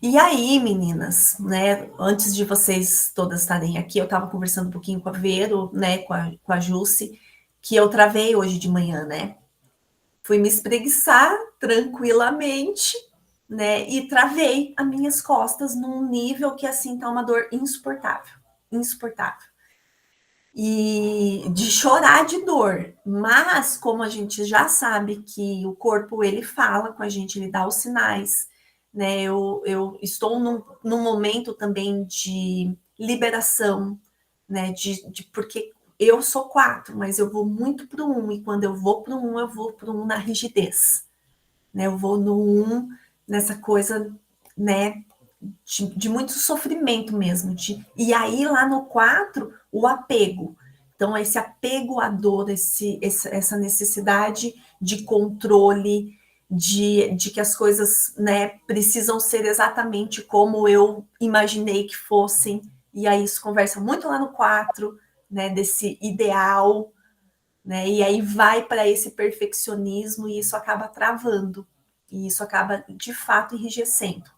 E aí, meninas, né? Antes de vocês todas estarem aqui, eu estava conversando um pouquinho com a Vero, né? Com a Jusce, que eu travei hoje de manhã, né? Fui me espreguiçar tranquilamente, né? E travei as minhas costas num nível que assim tá uma dor insuportável, insuportável. E de chorar de dor. Mas como a gente já sabe que o corpo ele fala com a gente, ele dá os sinais, né? Eu estou num momento também de liberação, né? Porque eu sou 4, mas eu vou muito para o 1, e quando eu vou para o 1, eu vou para o 1 na rigidez, né? Eu vou no 1 nessa coisa, né? De muito sofrimento mesmo. E aí, lá no 4, o apego. Então, esse apego à dor, essa necessidade de controle, de que as coisas, né, precisam ser exatamente como eu imaginei que fossem. E aí, isso conversa muito lá no 4, né, desse ideal, né, e aí vai para esse perfeccionismo e isso acaba travando. E isso acaba, de fato, enrijecendo.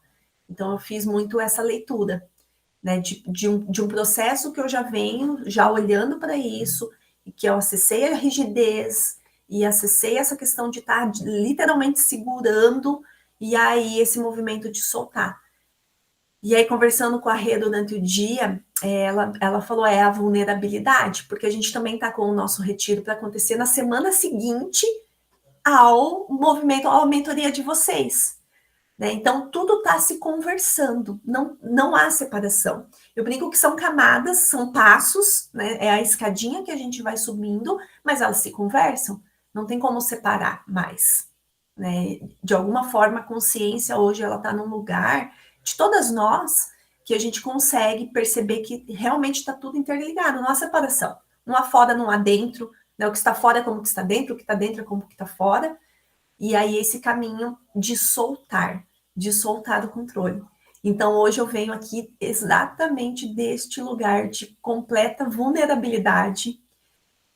Então, eu fiz muito essa leitura, né, de um processo que eu já venho, já olhando para isso, e que eu acessei a rigidez, e acessei essa questão de estar literalmente segurando, e aí esse movimento de soltar. E aí, conversando com a Rê durante o dia, ela falou, a vulnerabilidade, porque a gente também está com o nosso retiro para acontecer na semana seguinte ao movimento, à mentoria de vocês. Né? Então, tudo está se conversando, não há separação. Eu brinco que são camadas, são passos, né? É a escadinha que a gente vai subindo, mas elas se conversam, não tem como separar mais. Né? De alguma forma, a consciência hoje ela está num lugar de todas nós que a gente consegue perceber que realmente está tudo interligado, não há separação. Não há fora, não há dentro, né? O que está fora é como o que está dentro, o que está dentro é como o que está fora. E aí esse caminho de soltar o controle. Então hoje eu venho aqui exatamente deste lugar de completa vulnerabilidade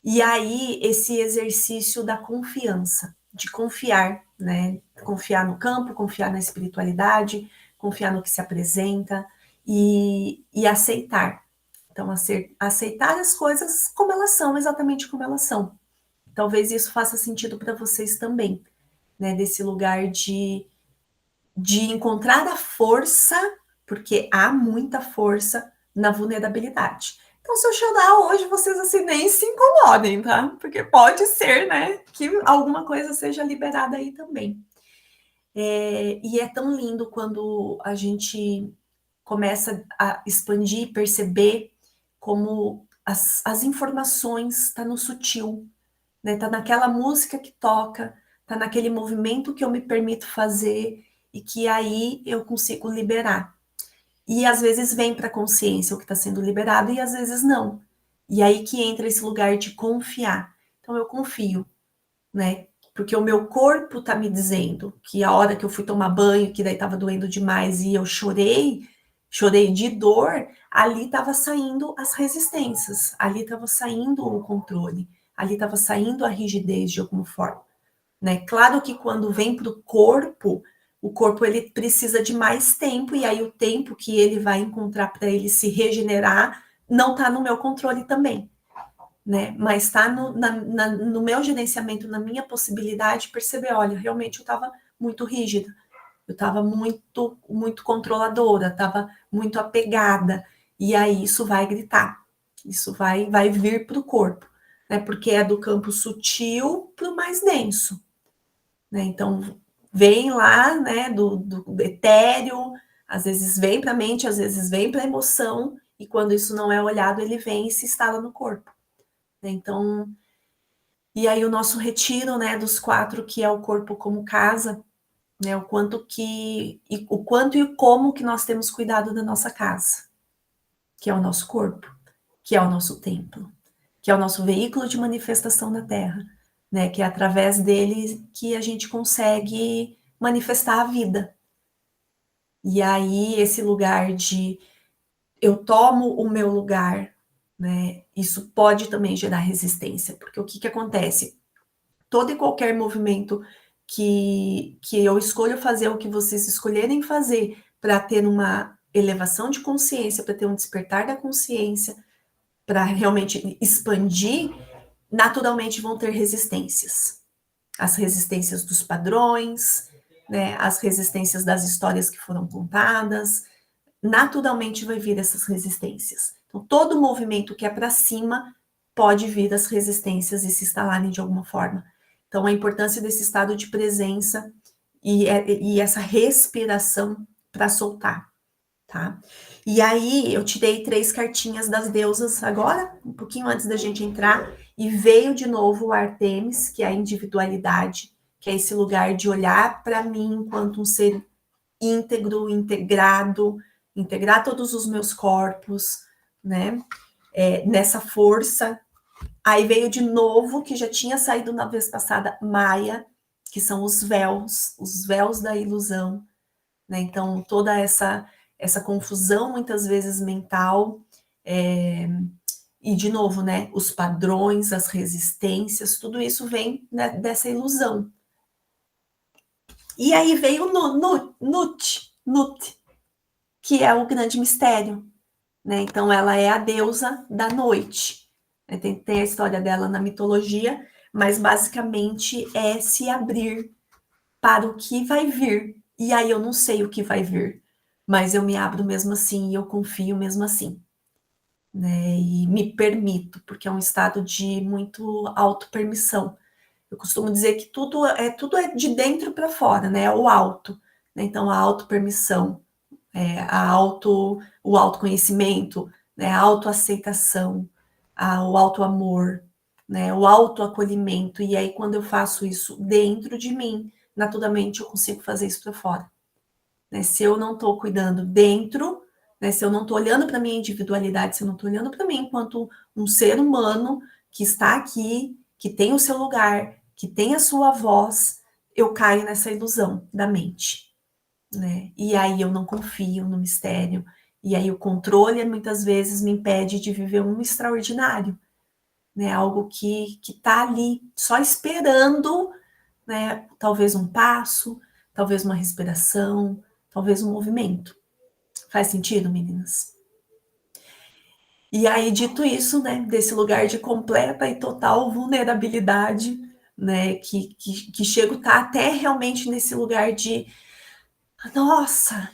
e aí esse exercício da confiança, de confiar, né? Confiar no campo, confiar na espiritualidade, confiar no que se apresenta e aceitar. Então, aceitar as coisas como elas são, exatamente como elas são. Talvez isso faça sentido para vocês também, né? Desse lugar de encontrar a força, porque há muita força na vulnerabilidade. Então, se eu chorar hoje, vocês assim nem se incomodem, tá? Porque pode ser, né, que alguma coisa seja liberada aí também. E é tão lindo quando a gente começa a expandir, perceber como as informações estão no sutil, né? Tá naquela música que toca, tá naquele movimento que eu me permito fazer e que aí eu consigo liberar. E às vezes vem para a consciência o que está sendo liberado e às vezes não. E aí que entra esse lugar de confiar. Então eu confio, né? Porque o meu corpo está me dizendo que a hora que eu fui tomar banho, que daí estava doendo demais e eu chorei de dor, ali estava saindo as resistências, ali estava saindo o controle, ali estava saindo a rigidez de alguma forma, né? Claro que quando vem para o corpo ele precisa de mais tempo e aí o tempo que ele vai encontrar para ele se regenerar não está no meu controle também, né? Mas está no meu gerenciamento, na minha possibilidade de perceber, olha, realmente eu estava muito rígida, eu estava muito controladora, estava muito apegada, e aí isso vai gritar, isso vai vir para o corpo, né? Porque é do campo sutil para o mais denso, né? Então vem lá, né, do etéreo, às vezes vem para a mente, às vezes vem para a emoção, e quando isso não é olhado, ele vem e se instala no corpo. Né? Então, e aí o nosso retiro, né, dos 4, que é o corpo como casa, né, o quanto e como que nós temos cuidado da nossa casa, que é o nosso corpo, que é o nosso templo, que é o nosso veículo de manifestação na Terra, né, que é através dele que a gente consegue manifestar a vida. E aí esse lugar de eu tomo o meu lugar, né, isso pode também gerar resistência, porque o que acontece? Todo e qualquer movimento que eu escolho fazer, o que vocês escolherem fazer, para ter uma elevação de consciência, para ter um despertar da consciência, para realmente expandir, naturalmente vão ter resistências. As resistências dos padrões, né, as resistências das histórias que foram contadas, naturalmente vai vir essas resistências. Então, todo movimento que é para cima pode vir as resistências e se instalarem de alguma forma. Então, a importância desse estado de presença e essa respiração para soltar, tá? E aí, eu tirei 3 cartinhas das deusas agora, um pouquinho antes da gente entrar, e veio de novo o Artemis, que é a individualidade, que é esse lugar de olhar para mim enquanto um ser íntegro, integrado, integrar todos os meus corpos, né? Nessa força. Aí veio de novo, que já tinha saído na vez passada, Maia, que são os véus da ilusão, né? Então, toda essa confusão, muitas vezes, mental, e, de novo, né, os padrões, as resistências, tudo isso vem, né, dessa ilusão. E aí veio Nut, que é o grande mistério, né? Então, ela é a deusa da noite. Tem a história dela na mitologia, mas basicamente é se abrir para o que vai vir. E aí eu não sei o que vai vir, mas eu me abro mesmo assim e eu confio mesmo assim, né? E me permito, porque é um estado de muito autopermissão. Eu costumo dizer que tudo é de dentro para fora, né? É o auto, né? Então a autopermissão, o autoconhecimento, né? A autoaceitação, o autoamor, né? O autoacolhimento. E aí, quando eu faço isso dentro de mim, naturalmente eu consigo fazer isso para fora. Né? Se eu não estou cuidando dentro, né? Se eu não estou olhando para a minha individualidade, se eu não estou olhando para mim enquanto um ser humano que está aqui, que tem o seu lugar, que tem a sua voz, eu caio nessa ilusão da mente. Né? E aí eu não confio no mistério. E aí o controle muitas vezes me impede de viver um extraordinário, né? Algo que está ali só esperando, né? Talvez um passo, talvez uma respiração, talvez um movimento. Faz sentido, meninas? E aí, dito isso, né? Desse lugar de completa e total vulnerabilidade, né? Que chego tá até realmente nesse lugar de nossa,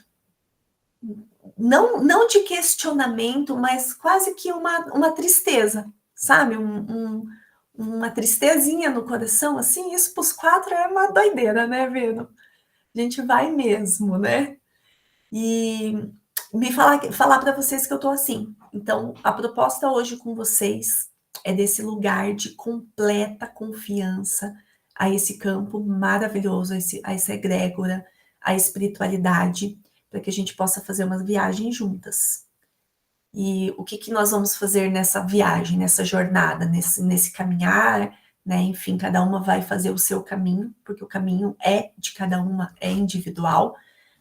não de questionamento, mas quase que uma tristeza, sabe? Uma tristezinha no coração, assim, isso para os 4 é uma doideira, né, Vendo? A gente vai mesmo, né? E me falar para vocês que eu tô assim. Então, a proposta hoje com vocês é desse lugar de completa confiança a esse campo maravilhoso, a essa egrégora, a espiritualidade, para que a gente possa fazer uma viagem juntas. E o que nós vamos fazer nessa viagem, nessa jornada, nesse caminhar, né? Enfim, cada uma vai fazer o seu caminho, porque o caminho é de cada uma, é individual,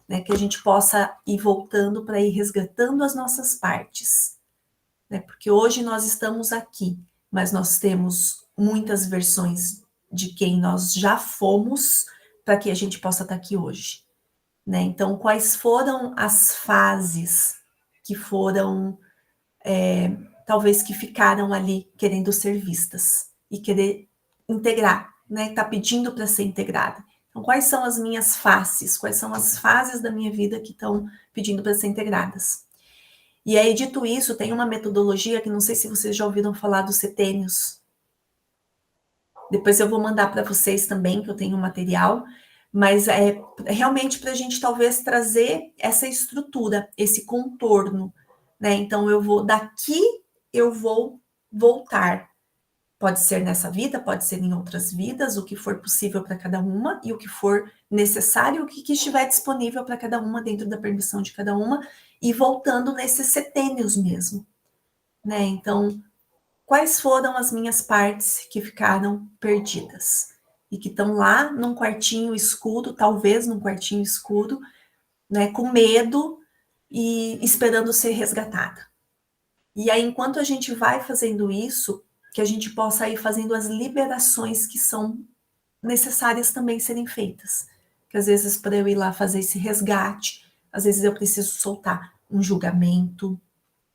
né? Que a gente possa ir voltando para ir resgatando as nossas partes, né? Porque hoje nós estamos aqui, mas nós temos muitas versões de quem nós já fomos para que a gente possa estar aqui hoje, né? Então, quais foram as fases que foram talvez que ficaram ali querendo ser vistas e querer integrar, né? Tá pedindo para ser integrada. Então, quais são as minhas faces? Quais são as fases da minha vida que estão pedindo para ser integradas? E aí, dito isso, tem uma metodologia que não sei se vocês já ouviram falar dos setênios. Depois eu vou mandar para vocês também, que eu tenho um material, mas é realmente para a gente talvez trazer essa estrutura, esse contorno, né? Então eu vou voltar. Pode ser nessa vida, pode ser em outras vidas, o que for possível para cada uma e o que for necessário, o que estiver disponível para cada uma dentro da permissão de cada uma e voltando nesses setênios mesmo, né? Então, quais foram as minhas partes que ficaram perdidas e que estão lá num quartinho escuro, talvez num quartinho escuro, né, com medo e esperando ser resgatada. E aí, enquanto a gente vai fazendo isso, que a gente possa ir fazendo as liberações que são necessárias também serem feitas. Que às vezes, para eu ir lá fazer esse resgate, às vezes eu preciso soltar um julgamento,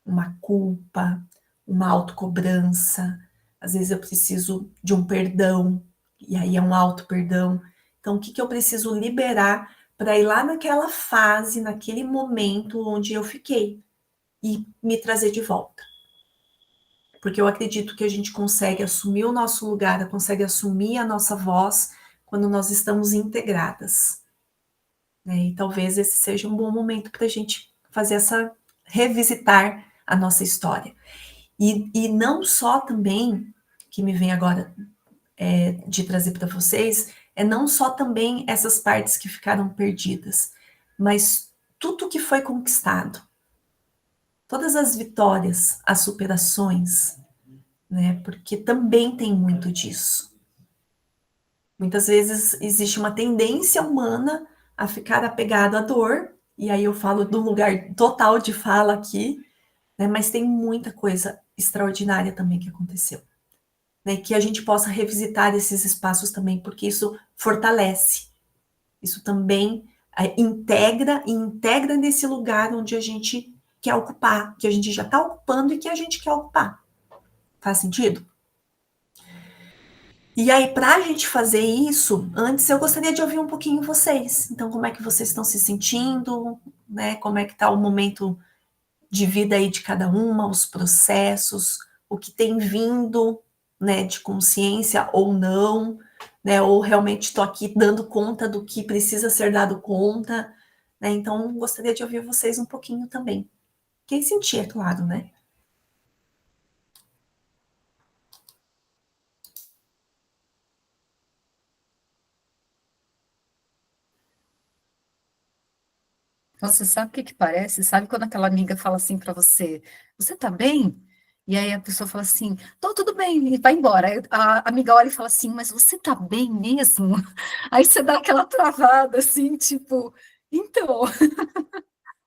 uma culpa, uma autocobrança, às vezes eu preciso de um perdão, e aí é um auto-perdão. Então, o que eu preciso liberar para ir lá naquela fase, naquele momento onde eu fiquei, e me trazer de volta. Porque eu acredito que a gente consegue assumir o nosso lugar, consegue assumir a nossa voz quando nós estamos integradas. Né? E talvez esse seja um bom momento para a gente fazer revisitar a nossa história. E não só também, que me vem agora de trazer para vocês, não só também essas partes que ficaram perdidas, mas tudo que foi conquistado, todas as vitórias, as superações, né? Porque também tem muito disso. Muitas vezes existe uma tendência humana a ficar apegado à dor, e aí eu falo do lugar total de fala aqui, né? Mas tem muita coisa extraordinária também que aconteceu. Né, que a gente possa revisitar esses espaços também, porque isso fortalece, isso também integra nesse lugar onde a gente quer ocupar, que a gente já está ocupando e que a gente quer ocupar. Faz sentido? E aí, para a gente fazer isso, antes eu gostaria de ouvir um pouquinho vocês. Então, como é que vocês estão se sentindo, né? Como é que está o momento de vida aí de cada uma, os processos, o que tem vindo, né, de consciência ou não, né, ou realmente estou aqui dando conta do que precisa ser dado conta, né, então gostaria de ouvir vocês um pouquinho também. Quem sentir, é claro, né? Você sabe o que que parece? Sabe quando aquela amiga fala assim para você, você tá bem? E aí a pessoa fala assim, tô tudo bem, e vai embora. Aí a amiga olha e fala assim, mas você tá bem mesmo? Aí você dá aquela travada assim, tipo, então,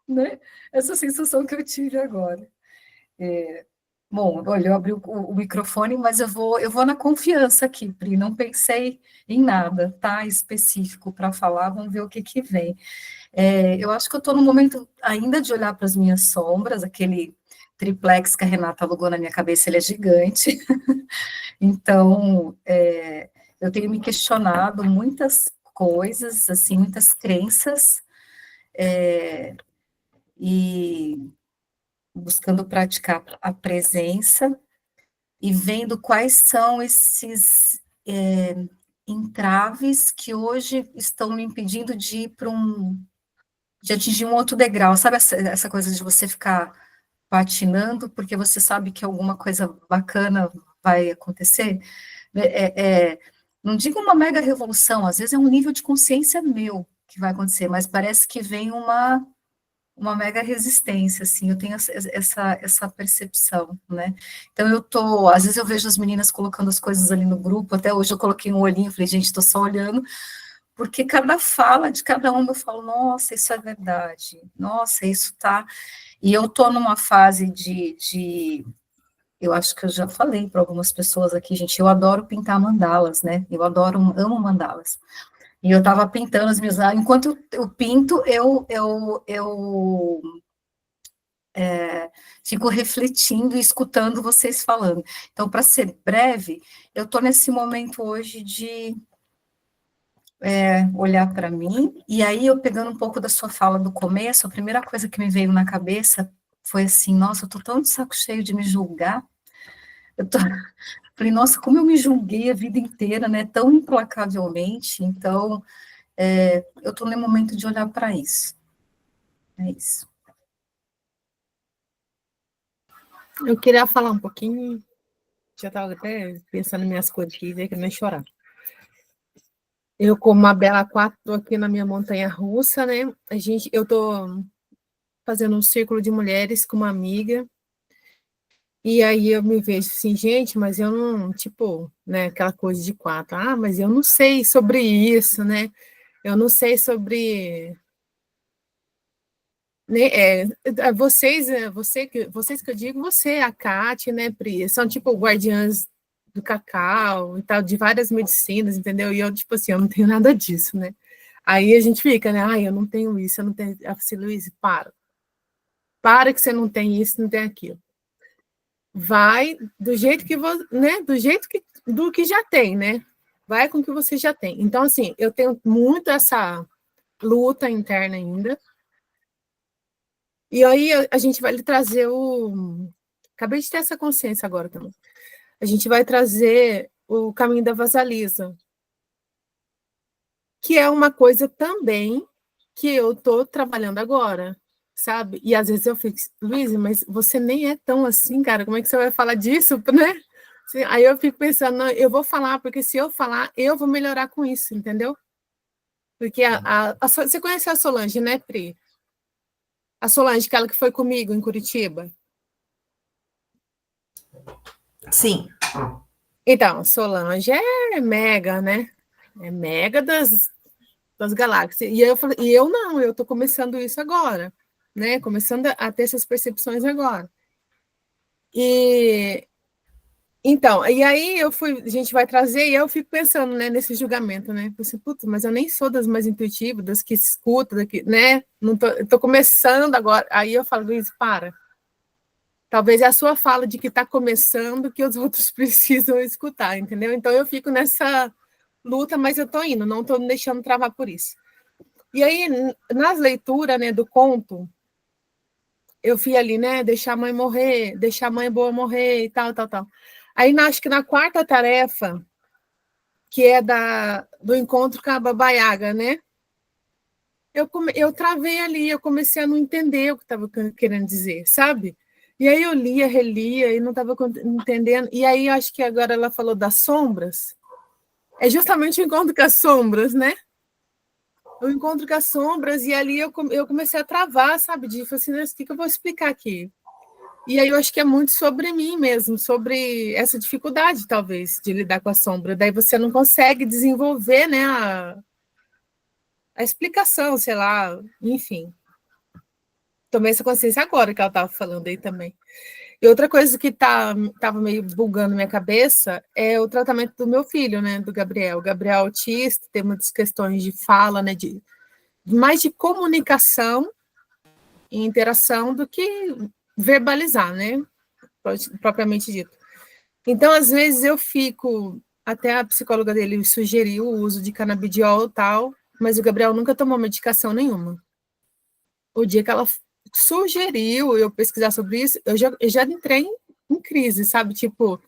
né? Essa sensação que eu tive agora. Bom, olha, eu abri o microfone, mas eu vou na confiança aqui, Pri, não pensei em nada, tá, específico para falar, vamos ver o que que vem. Eu acho que eu estou no momento ainda de olhar para as minhas sombras, aquele triplex que a Renata alugou na minha cabeça, ele é gigante. Então, eu tenho me questionado muitas coisas, assim, muitas crenças, e buscando praticar a presença e vendo quais são esses entraves que hoje estão me impedindo de ir de atingir um outro degrau. Sabe essa coisa de você ficar patinando porque você sabe que alguma coisa bacana vai acontecer? Não digo uma mega revolução, às vezes é um nível de consciência meu que vai acontecer, mas parece que vem uma mega resistência, assim, eu tenho essa percepção, né? Então às vezes eu vejo as meninas colocando as coisas ali no grupo, até hoje eu coloquei um olhinho, falei, gente, estou só olhando, porque cada fala de cada uma eu falo, nossa, isso é verdade, nossa, isso tá... E eu estou numa fase eu acho que eu já falei para algumas pessoas aqui, gente, eu adoro pintar mandalas, né? Eu amo mandalas. E eu estava pintando as minhas... Enquanto eu pinto, eu fico refletindo e escutando vocês falando. Então, para ser breve, eu estou nesse momento hoje de olhar para mim, e aí eu pegando um pouco da sua fala do começo, a primeira coisa que me veio na cabeça foi assim, nossa, eu tô tão de saco cheio de me julgar, eu tô... falei, nossa, como eu me julguei a vida inteira, né, tão implacavelmente, então, eu tô no momento de olhar para isso, é isso. Eu queria falar um pouquinho, já estava até pensando em minhas coisas aqui, ver que nem chorar. Eu, como uma bela quatro, estou aqui na minha montanha russa, né? Eu estou fazendo um círculo de mulheres com uma amiga, e aí eu me vejo assim, gente, mas eu não, tipo, né, aquela coisa de quatro, mas eu não sei sobre isso, né? Eu não sei sobre, né, vocês que eu digo, você, a Kátia, né, Pri, são tipo guardiãs do cacau e tal, de várias medicinas, entendeu? E eu, tipo assim, eu não tenho nada disso, né? Aí a gente fica, né? Ai, eu não tenho isso, eu não tenho. Eu falei, Luiz, para. Para que você não tem isso, não tem aquilo. Vai do jeito que você, né? Do que já tem, né? Vai com o que você já tem. Então, assim, eu tenho muito essa luta interna ainda. E aí a gente vai lhe trazer o. Acabei de ter essa consciência agora também. A gente vai trazer o caminho da vasalisa, que é uma coisa também que eu estou trabalhando agora, sabe? E às vezes eu fico, Luiz, mas você nem é tão assim, cara, como é que você vai falar disso, né? Aí eu fico pensando, não, eu vou falar, porque se eu falar, eu vou melhorar com isso, entendeu? Porque você conhece a Solange, né, Pri? A Solange, aquela que foi comigo em Curitiba. Sim. Então, Solange é mega, né? É mega das galáxias. E eu não, eu estou começando isso agora, né? Começando a ter essas percepções agora. E então, e aí a gente vai trazer, e eu fico pensando, né, nesse julgamento, né? Assim, putz, mas eu nem sou das mais intuitivas, das que escutam, né? Não tô, eu tô começando agora. Aí eu falo, Luiz, para. Talvez é a sua fala de que está começando que os outros precisam escutar, entendeu? Então eu fico nessa luta, mas eu estou indo, não estou me deixando travar por isso. E aí, nas leituras, né, do conto, eu fui ali, né, deixar a mãe morrer, deixar a mãe boa morrer e tal, tal, tal. Aí, acho que na quarta tarefa, que é do encontro com a Baba Yaga, né, eu travei ali, eu comecei a não entender o que estava querendo dizer, sabe? E aí eu lia, relia, e não estava entendendo. E aí, acho que agora ela falou das sombras. É justamente o encontro com as sombras, né? O encontro com as sombras, e ali eu comecei a travar, sabe? De assim, o que eu vou explicar aqui? E aí eu acho que é muito sobre mim mesmo, sobre essa dificuldade, talvez, de lidar com a sombra. Daí você não consegue desenvolver, né, a explicação, sei lá, enfim. Tomei essa consciência agora que ela estava falando aí também. E outra coisa que estava meio bugando minha cabeça é o tratamento do meu filho, né, do Gabriel. O Gabriel é autista, tem muitas questões de fala, né, mais de comunicação e interação do que verbalizar, né, propriamente dito. Então, às vezes eu fico, até a psicóloga dele sugeriu o uso de canabidiol e tal, mas o Gabriel nunca tomou medicação nenhuma. O dia que ela sugeriu eu pesquisar sobre isso, eu já entrei em crise, sabe? Tipo,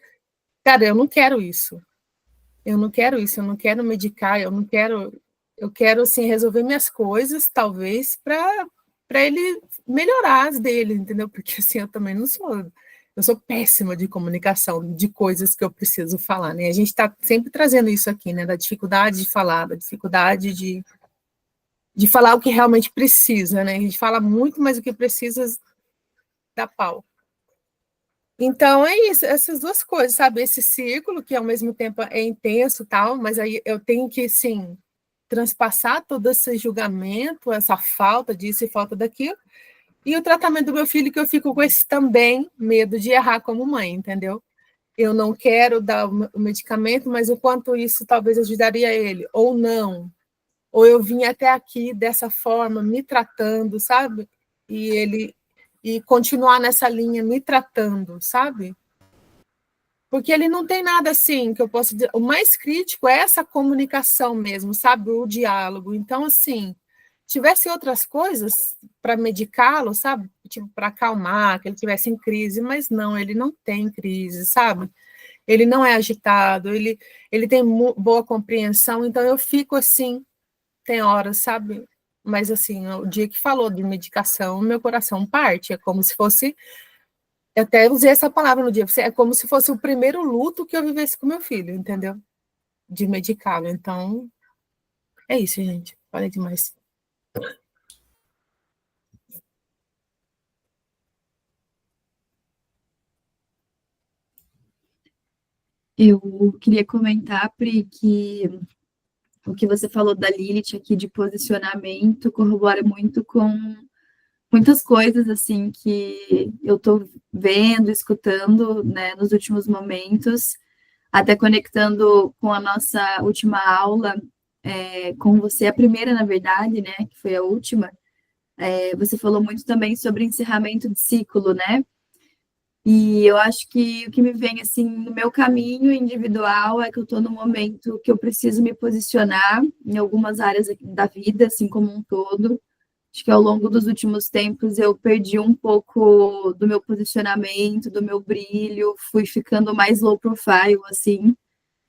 cara, eu não quero isso. Eu não quero isso, eu não quero medicar, eu quero assim resolver minhas coisas, talvez, para ele melhorar as dele, entendeu? Porque assim, eu sou péssima de comunicação, de coisas que eu preciso falar, né? A gente está sempre trazendo isso aqui, né? Da dificuldade de falar, da dificuldade de falar o que realmente precisa, né? A gente fala muito, mas o que precisa dá pau. Então, é isso, essas duas coisas, sabe? Esse círculo, que ao mesmo tempo é intenso tal, mas aí eu tenho que, sim, transpassar todo esse julgamento, essa falta disso e falta daquilo, e o tratamento do meu filho, que eu fico com esse também medo de errar como mãe, entendeu? Eu não quero dar o medicamento, mas o quanto isso talvez ajudaria ele, ou não. Ou eu vim até aqui dessa forma, me tratando, sabe? E continuar nessa linha me tratando, sabe? Porque ele não tem nada assim que eu possa dizer. O mais crítico é essa comunicação mesmo, sabe? O diálogo. Então, assim, tivesse outras coisas para medicá-lo, sabe? Tipo, para acalmar, que ele tivesse em crise, mas não, ele não tem crise, sabe? Ele não é agitado, ele tem boa compreensão, então eu fico assim, tem horas, sabe? Mas assim, o dia que falou de medicação, meu coração parte, é como se fosse, eu até usei essa palavra no dia, é como se fosse o primeiro luto que eu vivesse com meu filho, entendeu? De medicá-lo. Então, é isso, gente. Falei demais. Eu queria comentar, Pri, que o que você falou da Lilith aqui de posicionamento corrobora muito com muitas coisas assim que eu estou vendo, escutando, né, nos últimos momentos, até conectando com a nossa última aula com você, a primeira, na verdade, né, que foi a última, você falou muito também sobre encerramento de ciclo, né? E eu acho que o que me vem, assim, no meu caminho individual é que eu estou no momento que eu preciso me posicionar em algumas áreas da vida, assim como um todo. Acho que ao longo dos últimos tempos eu perdi um pouco do meu posicionamento, do meu brilho, fui ficando mais low profile, assim,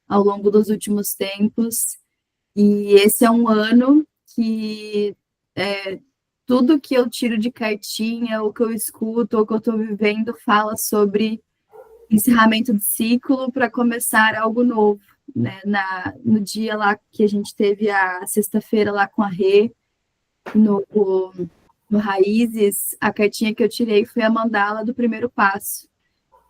ao longo dos últimos tempos. E esse é um ano que tudo que eu tiro de cartinha, o que eu escuto, ou que eu estou vivendo, fala sobre encerramento de ciclo para começar algo novo, né? No dia lá que a gente teve a sexta-feira lá com a Rê, no Raízes, a cartinha que eu tirei foi a mandala do primeiro passo,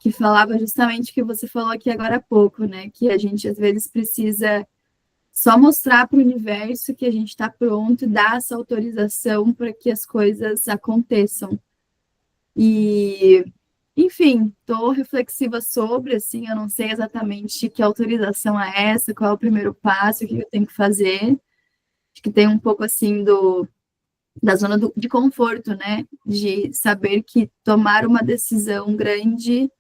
que falava justamente o que você falou aqui agora há pouco, né? Que a gente às vezes precisa só mostrar para o universo que a gente está pronto e dar essa autorização para que as coisas aconteçam. E, enfim, estou reflexiva sobre, assim, eu não sei exatamente que autorização é essa, qual é o primeiro passo, o que eu tenho que fazer. Acho que tem um pouco, assim, da zona de conforto, né? De saber que tomar uma decisão grande,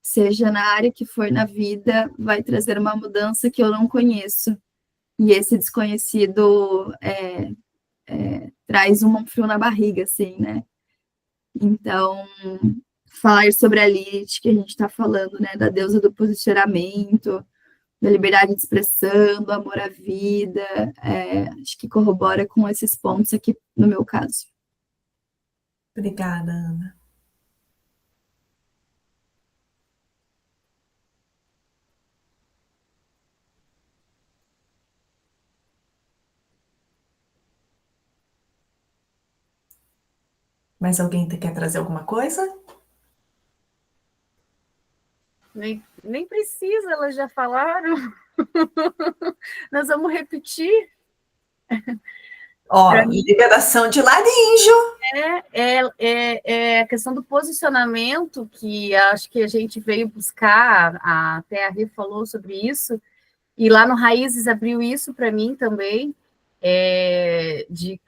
seja na área que for na vida, vai trazer uma mudança que eu não conheço. E esse desconhecido traz um frio na barriga, assim, né? Então, falar sobre a Lilith, que a gente está falando, né? Da deusa do posicionamento, da liberdade de expressão, do amor à vida, acho que corrobora com esses pontos aqui no meu caso. Obrigada, Ana. Mais alguém quer trazer alguma coisa? Nem precisa, elas já falaram. Nós vamos repetir. Ó, liberação de laríngeo. É a questão do posicionamento, que acho que a gente veio buscar, até a Rê falou sobre isso, e lá no Raízes abriu isso para mim também, de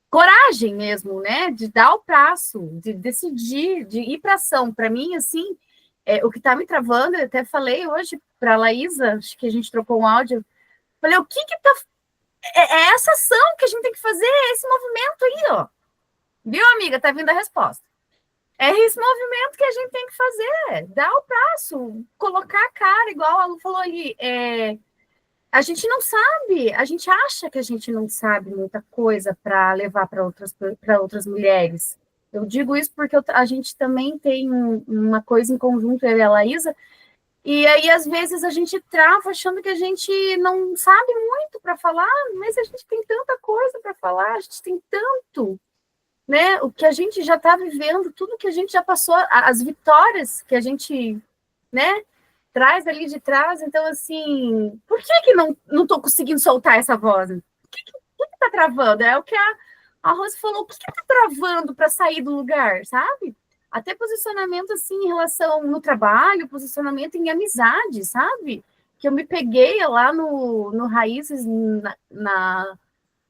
coragem mesmo, né? De dar o passo, de decidir, de ir para ação. Para mim, assim, o que está me travando, eu até falei hoje para a Laísa, acho que a gente trocou um áudio, falei, o que está... É essa ação que a gente tem que fazer, é esse movimento aí, ó. Viu, amiga? Tá vindo a resposta. É esse movimento que a gente tem que fazer, dar o passo, colocar a cara, igual a Lu falou ali, a gente não sabe, a gente acha que a gente não sabe muita coisa para levar para outras mulheres. Eu digo isso porque a gente também tem uma coisa em conjunto, eu e a Laísa, e aí às vezes a gente trava achando que a gente não sabe muito para falar, mas a gente tem tanta coisa para falar, a gente tem tanto, né? O que a gente já está vivendo, tudo que a gente já passou, as vitórias que a gente, né, traz ali de trás. Então, assim, por que não estou conseguindo soltar essa voz? O que está travando? É o que a Rose falou, o que está travando para sair do lugar, sabe? Até posicionamento, assim, em relação no trabalho, posicionamento em amizade, sabe? Que eu me peguei lá no Raízes,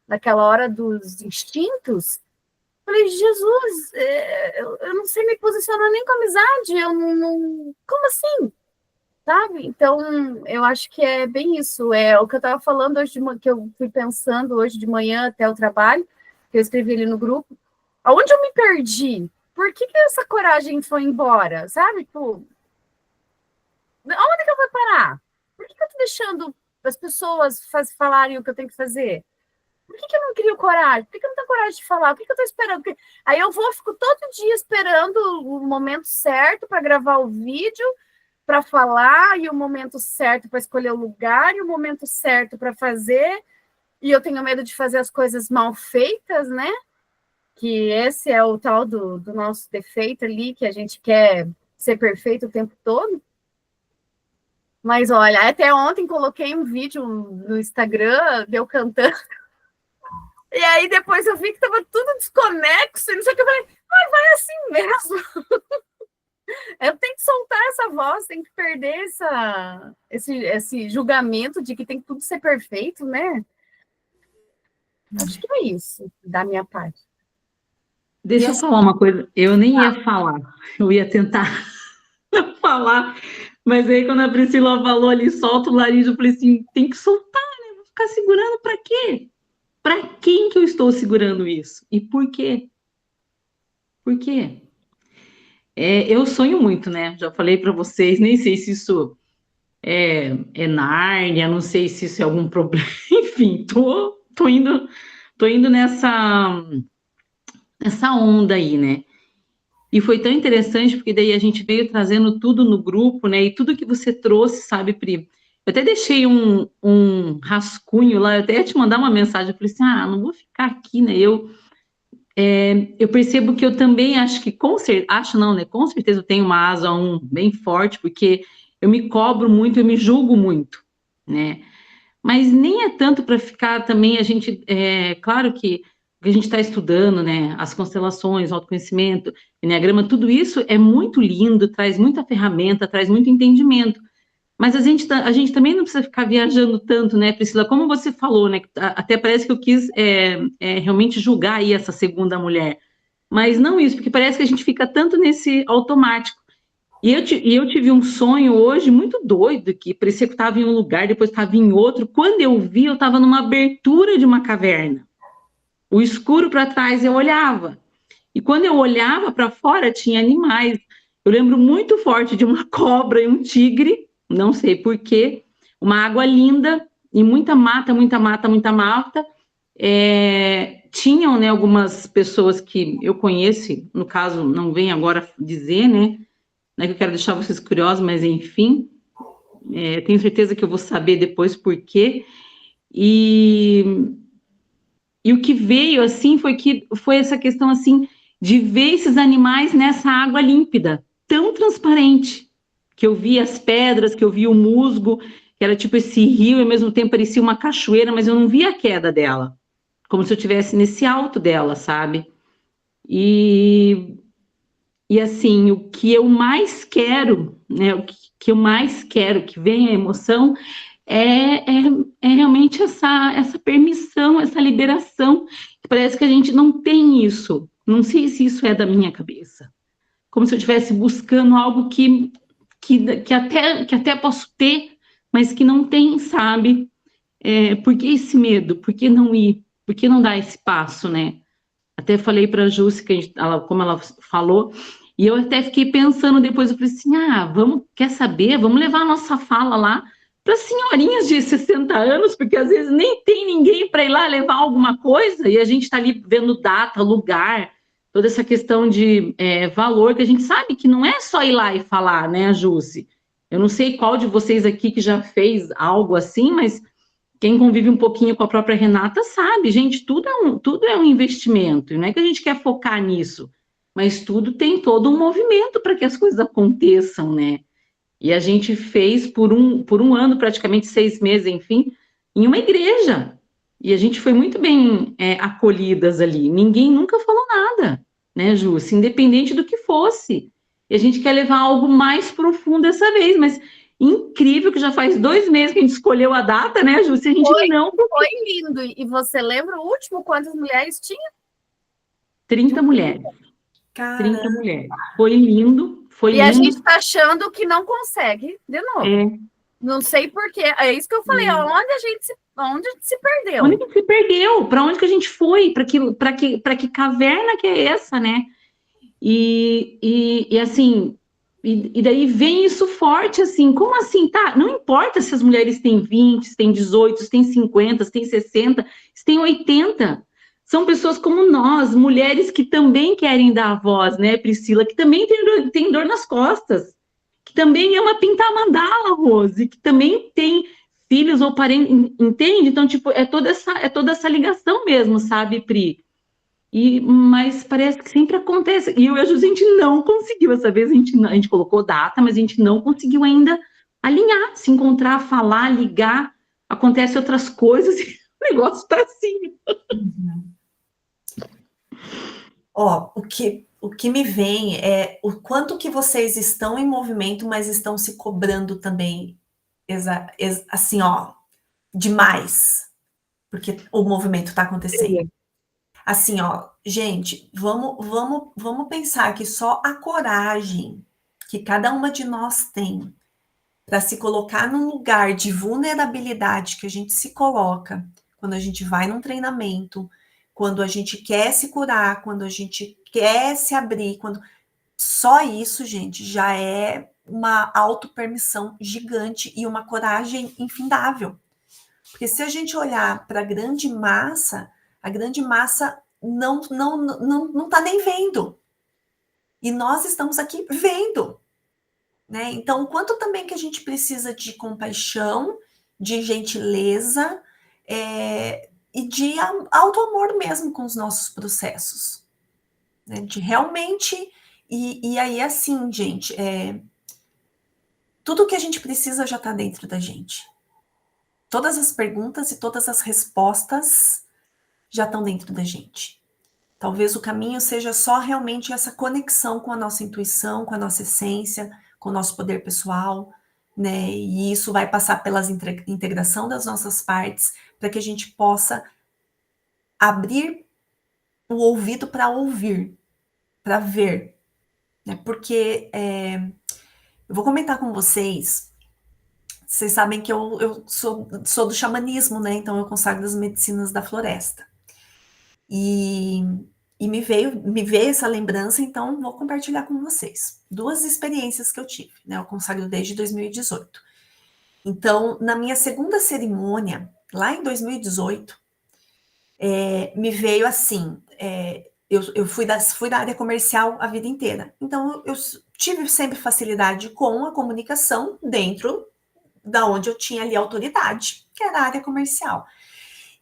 naquela hora dos instintos. Falei, Jesus, eu não sei me posicionar nem com amizade, eu não... Como assim? Sabe? Então, eu acho que é bem isso. É o que eu estava falando hoje, que eu fui pensando hoje de manhã até o trabalho, que eu escrevi ali no grupo. Aonde eu me perdi? Por que essa coragem foi embora? Sabe? Tipo, onde que eu vou parar? Por que eu estou deixando as pessoas falarem o que eu tenho que fazer? Por que eu não crio coragem? Por que eu não tenho coragem de falar? Por que eu estou esperando? Porque... Aí eu fico todo dia esperando o momento certo para gravar o vídeo, para falar, e o momento certo para escolher o lugar, e o momento certo para fazer, e eu tenho medo de fazer as coisas mal feitas, né? Que esse é o tal do nosso defeito ali, que a gente quer ser perfeito o tempo todo. Mas olha, até ontem coloquei um vídeo no Instagram, de eu cantando, e aí depois eu vi que estava tudo desconexo, e não sei o que, eu falei, vai assim mesmo. Eu tenho que soltar essa voz, tem que perder esse julgamento de que tem que tudo ser perfeito, né? Acho que é isso, da minha parte. Deixa eu falar uma coisa. Eu nem ia falar, eu ia tentar falar, mas aí quando a Priscila falou ali, solta o nariz, eu falei assim, tem que soltar, né? Vou ficar segurando para quê? Para quem que eu estou segurando isso? E por quê? Por quê? Eu sonho muito, né? Já falei para vocês, nem sei se isso é Nárnia, não sei se isso é algum problema. Enfim, tô indo nessa onda aí, né? E foi tão interessante, porque daí a gente veio trazendo tudo no grupo, né? E tudo que você trouxe, sabe, Pri? Eu até deixei um rascunho lá, eu até ia te mandar uma mensagem, eu falei assim, não vou ficar aqui, né? Eu percebo que eu também acho que, com certeza eu tenho uma asa 1 bem forte, porque eu me cobro muito, eu me julgo muito, né? Mas nem é tanto para ficar também, claro que o que a gente está estudando, né, as constelações, o autoconhecimento, enneagrama, tudo isso é muito lindo, traz muita ferramenta, traz muito entendimento, mas a gente também não precisa ficar viajando tanto, né, Priscila, como você falou, né, até parece que eu quis realmente julgar aí essa segunda mulher, mas não isso, porque parece que a gente fica tanto nesse automático. E eu tive um sonho hoje muito doido, que parecia que estava em um lugar, depois estava em outro. Quando eu vi, eu estava numa abertura de uma caverna. O escuro para trás eu olhava. E quando eu olhava para fora, tinha animais. Eu lembro muito forte de uma cobra e um tigre, não sei porquê, uma água linda e muita mata, muita mata, muita mata. Tinham, né, algumas pessoas que eu conheço, no caso, não vem agora dizer, né? Não é que eu quero deixar vocês curiosos, mas enfim, tenho certeza que eu vou saber depois por quê. E o que veio, assim, foi essa questão, assim, de ver esses animais nessa água límpida, tão transparente, que eu vi as pedras, que eu vi o musgo, que era tipo esse rio, e ao mesmo tempo parecia uma cachoeira, mas eu não via a queda dela, como se eu estivesse nesse alto dela, sabe? E assim, o que eu mais quero, né, o que eu mais quero que venha a emoção é realmente essa permissão, essa liberação. Parece que a gente não tem isso. Não sei se isso é da minha cabeça. Como se eu estivesse buscando algo que até posso ter, mas que não tem, sabe? Por que esse medo? Por que não ir? Por que não dar esse passo, né? Até falei para a Jússia, como ela falou, e eu até fiquei pensando depois, eu falei assim, quer saber? Vamos levar a nossa fala lá para senhorinhas de 60 anos, porque às vezes nem tem ninguém para ir lá levar alguma coisa, e a gente está ali vendo data, lugar, toda essa questão de valor, que a gente sabe que não é só ir lá e falar, né, Jússia? Eu não sei qual de vocês aqui que já fez algo assim, mas quem convive um pouquinho com a própria Renata sabe, gente, tudo é um investimento, e não é que a gente quer focar nisso, mas tudo tem todo um movimento para que as coisas aconteçam, né? E a gente fez por um ano, praticamente 6 meses, enfim, em uma igreja, e a gente foi muito bem acolhidas ali, ninguém nunca falou nada, né, Jússia, independente do que fosse, e a gente quer levar algo mais profundo dessa vez, mas incrível que já faz 2 meses que a gente escolheu a data, né, Jússia? A gente não... Foi lindo. E você lembra o último quantas mulheres tinha? 30 mulheres. Caramba. 30 mulheres. Foi lindo, foi lindo. E a gente tá achando que não consegue de novo. Não sei porquê. É isso que eu falei. Onde a gente se perdeu? Onde a gente se perdeu? Para onde que a gente foi? Para que caverna que é essa, né? E assim... E daí vem isso forte, assim, como assim, tá? Não importa se as mulheres têm 20, se têm 18, se têm 50, se têm 60, se têm 80. São pessoas como nós, mulheres que também querem dar a voz, né, Priscila? Que também tem dor nas costas, que também ama pintar mandala, Rose, que também tem filhos ou parentes, entende? Então, tipo, é toda essa ligação mesmo, sabe, Pri? Mas parece que sempre acontece. E a gente não conseguiu. Essa vez a gente colocou data, mas a gente não conseguiu ainda alinhar, se encontrar, falar, ligar. Acontece outras coisas e o negócio está assim. Ó, o que me vem é o quanto que vocês estão em movimento, mas estão se cobrando também, assim, ó, demais, porque o movimento está acontecendo. Assim, ó, gente, vamos pensar que só a coragem que cada uma de nós tem para se colocar num lugar de vulnerabilidade que a gente se coloca quando a gente vai num treinamento, quando a gente quer se curar, quando a gente quer se abrir, quando só isso, gente, já é uma autopermissão gigante e uma coragem infindável. Porque se a gente olhar para a grande massa não está nem vendo. E nós estamos aqui vendo. Né? Então, o quanto também que a gente precisa de compaixão, de gentileza e de auto-amor mesmo com os nossos processos. Né? De realmente... E aí, assim, gente, tudo que a gente precisa já está dentro da gente. Todas as perguntas e todas as respostas já estão dentro da gente. Talvez o caminho seja só realmente essa conexão com a nossa intuição, com a nossa essência, com o nosso poder pessoal, né? E isso vai passar pela integração das nossas partes, para que a gente possa abrir o ouvido para ouvir, para ver, né? Porque eu vou comentar com vocês. Vocês sabem que eu sou do xamanismo, né? Então eu consagro as medicinas da floresta. E me veio essa lembrança, então vou compartilhar com vocês. 2 experiências que eu tive, né? Eu consagro desde 2018. Então, na minha segunda cerimônia, lá em 2018, me veio assim, eu fui da área comercial a vida inteira. Então, eu tive sempre facilidade com a comunicação dentro da onde eu tinha ali autoridade, que era a área comercial.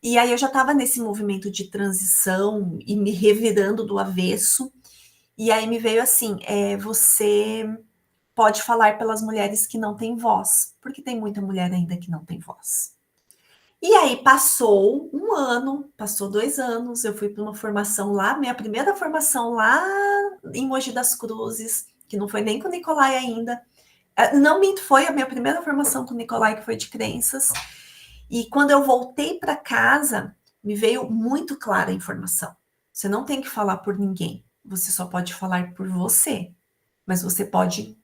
E aí eu já estava nesse movimento de transição e me revirando do avesso. E aí me veio assim, você pode falar pelas mulheres que não têm voz, porque tem muita mulher ainda que não tem voz. E aí passou 1 ano, passou 2 anos, eu fui para uma formação lá, minha primeira formação lá em Mogi das Cruzes, que não foi nem com o Nicolai ainda. Não minto, foi a minha primeira formação com o Nicolai, que foi de crenças. E quando eu voltei para casa, me veio muito clara a informação. Você não tem que falar por ninguém, você só pode falar por você. Mas você pode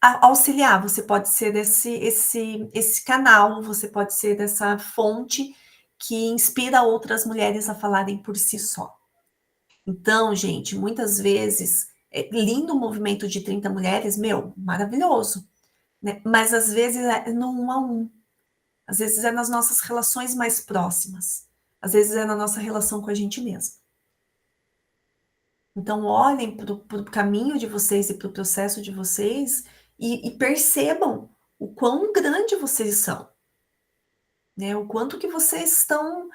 auxiliar, você pode ser esse canal, você pode ser essa fonte que inspira outras mulheres a falarem por si só. Então, gente, muitas vezes, lindo o movimento de 30 mulheres, maravilhoso. Né? Mas às vezes é no 1 a 1. Às vezes é nas nossas relações mais próximas. Às vezes é na nossa relação com a gente mesmo. Então, olhem para o caminho de vocês e para o processo de vocês e percebam o quão grande vocês são. Né? O quanto que vocês estão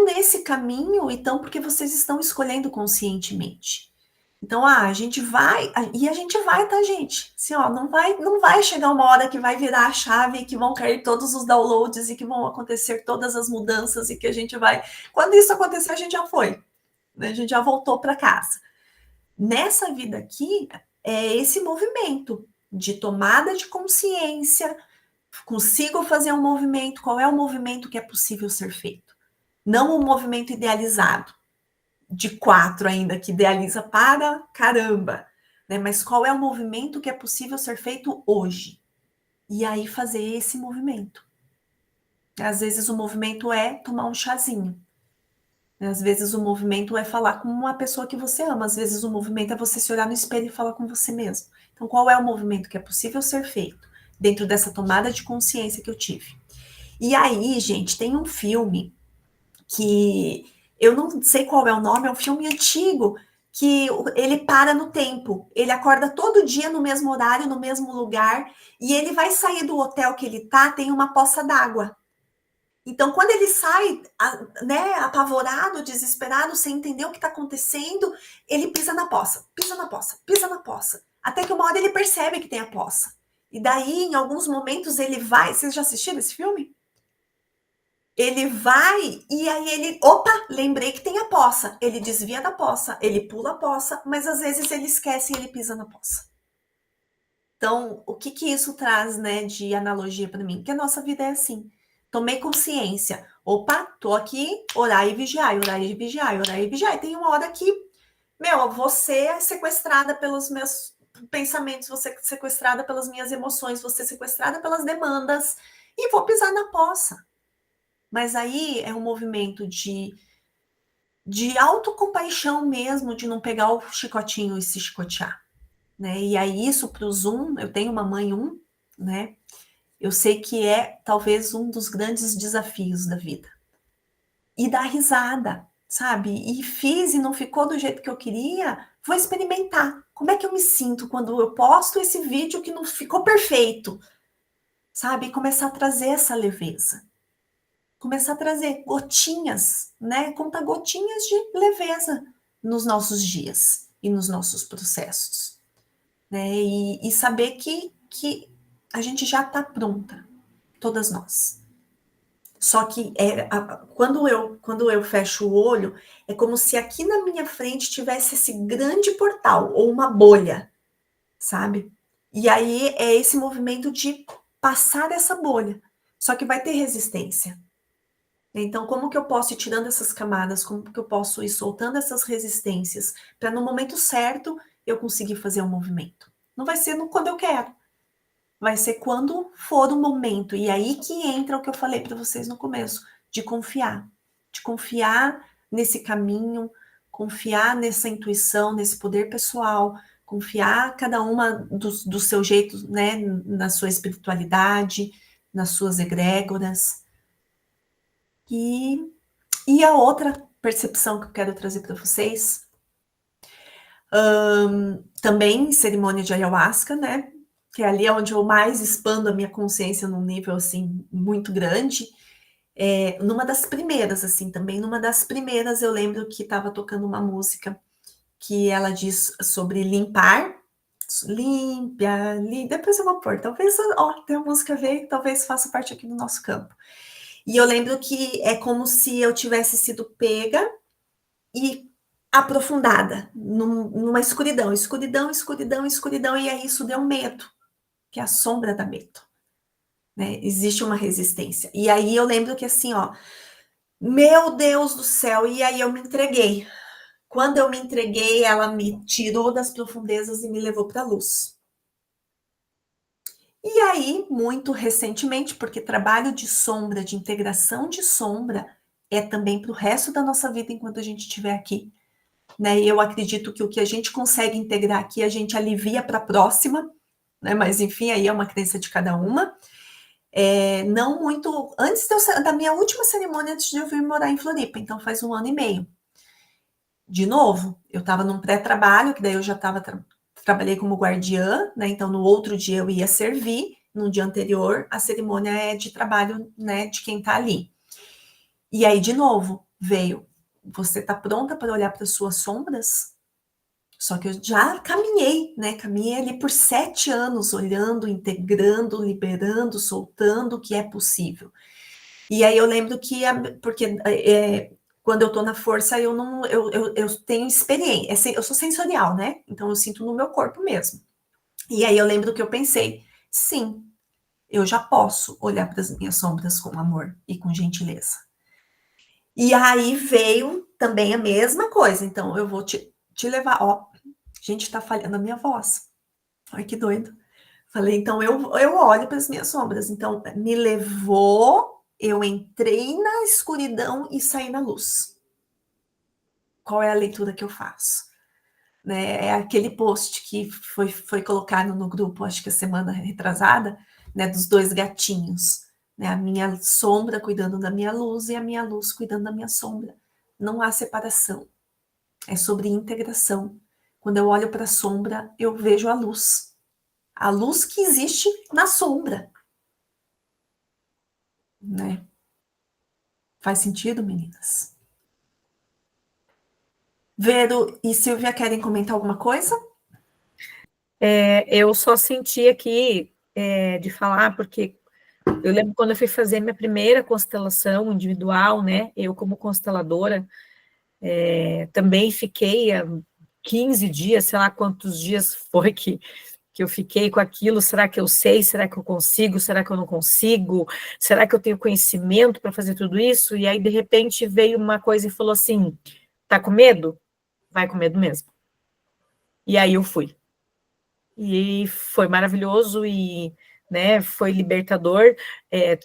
nesse caminho e porque vocês estão escolhendo conscientemente. Então, a gente vai, tá, gente? Assim, ó, não vai chegar uma hora que vai virar a chave e que vão cair todos os downloads e que vão acontecer todas as mudanças e que a gente vai... Quando isso acontecer, a gente já foi. Né? A gente já voltou para casa. Nessa vida aqui, é esse movimento de tomada de consciência, consigo fazer um movimento, qual é o movimento que é possível ser feito? Não um movimento idealizado, de 4 ainda, que idealiza para caramba, né? Mas qual é o movimento que é possível ser feito hoje? E aí fazer esse movimento. Às vezes o movimento é tomar um chazinho. Às vezes o movimento é falar com uma pessoa que você ama. Às vezes o movimento é você se olhar no espelho e falar com você mesmo. Então, qual é o movimento que é possível ser feito dentro dessa tomada de consciência que eu tive? E aí, gente, tem um filme que eu não sei qual é o nome, é um filme antigo, que ele para no tempo. Ele acorda todo dia no mesmo horário, no mesmo lugar, e ele vai sair do hotel que ele tá, tem uma poça d'água. Então, quando ele sai, né, apavorado, desesperado, sem entender o que está acontecendo, ele pisa na poça, pisa na poça, pisa na poça. Até que uma hora ele percebe que tem a poça. E daí, em alguns momentos, ele vai... Vocês já assistiram esse filme? Ele vai e aí ele, opa, lembrei que tem a poça. Ele desvia da poça, ele pula a poça, mas às vezes ele esquece e ele pisa na poça. Então, o que que isso traz, né, de analogia para mim? Que a nossa vida é assim. Tomei consciência. Opa, tô aqui, orar e vigiar, orar e vigiar, orar e vigiar. E tem uma hora que, meu, você é sequestrada pelos meus pensamentos, você é sequestrada pelas minhas emoções, você é sequestrada pelas demandas e vou pisar na poça. Mas aí é um movimento de autocompaixão mesmo, de não pegar o chicotinho e se chicotear, né? E aí isso para o Zoom, eu tenho uma mãe né? Eu sei que é talvez um dos grandes desafios da vida. E dar risada, sabe? E fiz e não ficou do jeito que eu queria, vou experimentar. Como é que eu me sinto quando eu posto esse vídeo que não ficou perfeito? Sabe? E começar a trazer essa leveza. Começar a trazer gotinhas, né? Contar gotinhas de leveza nos nossos dias e nos nossos processos, né? E saber que a gente já está pronta, todas nós. Só que quando eu fecho o olho, é como se aqui na minha frente tivesse esse grande portal ou uma bolha, sabe? E aí é esse movimento de passar essa bolha. Só que vai ter resistência. Então, como que eu posso ir tirando essas camadas? Como que eu posso ir soltando essas resistências para no momento certo eu conseguir fazer um movimento? Não vai ser quando eu quero, vai ser quando for o momento. E aí que entra o que eu falei para vocês no começo, de confiar nesse caminho, confiar nessa intuição, nesse poder pessoal, confiar cada uma do seu jeito, né, na sua espiritualidade, nas suas egrégoras. E a outra percepção que eu quero trazer para vocês, também cerimônia de ayahuasca, né? Que é ali onde eu mais expando a minha consciência num nível, assim, muito grande. Numa das primeiras, assim, também numa das primeiras eu lembro que estava tocando uma música que ela diz sobre limpar, limpa, depois eu vou pôr, talvez, tem a música veio, talvez faça parte aqui do nosso campo. E eu lembro que é como se eu tivesse sido pega e aprofundada numa escuridão, e aí isso deu medo, que a sombra dá medo, né? Existe uma resistência. E aí eu lembro que assim, meu Deus do céu, e aí eu me entreguei. Quando eu me entreguei, ela me tirou das profundezas e me levou para a luz. E aí, muito recentemente, porque trabalho de sombra, de integração de sombra, é também para o resto da nossa vida enquanto a gente estiver aqui. Né? E eu acredito que o que a gente consegue integrar aqui, a gente alivia para a próxima, né? Mas enfim, aí é uma crença de cada uma. Não muito... Antes da minha última cerimônia, antes de eu vir morar em Floripa, então faz 1 ano e meio. De novo, eu estava num pré-trabalho, que daí eu já trabalhei como guardiã, né? Então no outro dia eu ia servir, no dia anterior a cerimônia é de trabalho, né, de quem está ali. E aí, de novo, veio, você está pronta para olhar para as suas sombras? Só que eu já caminhei, né? Caminhei ali por 7 anos, olhando, integrando, liberando, soltando o que é possível. E aí eu lembro que, porque quando eu tô na força, eu tenho experiência, eu sou sensorial, né? Então eu sinto no meu corpo mesmo. E aí eu lembro que eu pensei, sim, eu já posso olhar para as minhas sombras com amor e com gentileza. E aí veio também a mesma coisa, então eu vou te levar, gente, tá falhando a minha voz. Ai, que doido. Falei, então eu olho para as minhas sombras. Então, me levou, eu entrei na escuridão e saí na luz. Qual é a leitura que eu faço? Né, é aquele post que foi colocado no grupo, acho que a semana retrasada, né, dos 2 gatinhos. Né, a minha sombra cuidando da minha luz e a minha luz cuidando da minha sombra. Não há separação. É sobre integração. Quando eu olho para a sombra, eu vejo a luz. A luz que existe na sombra. Né? Faz sentido, meninas? Vero e Silvia querem comentar alguma coisa? Eu só senti aqui de falar, porque Eu lembro quando eu fui fazer minha primeira constelação individual, né? Eu como consteladora, também fiquei 15 dias, sei lá quantos dias foi que eu fiquei com aquilo. Será que eu sei? Será que eu consigo? Será que eu não consigo? Será que eu tenho conhecimento para fazer tudo isso? E aí, de repente, veio uma coisa e falou assim, tá com medo? Vai com medo mesmo. E aí eu fui. E foi maravilhoso e, né, foi libertador.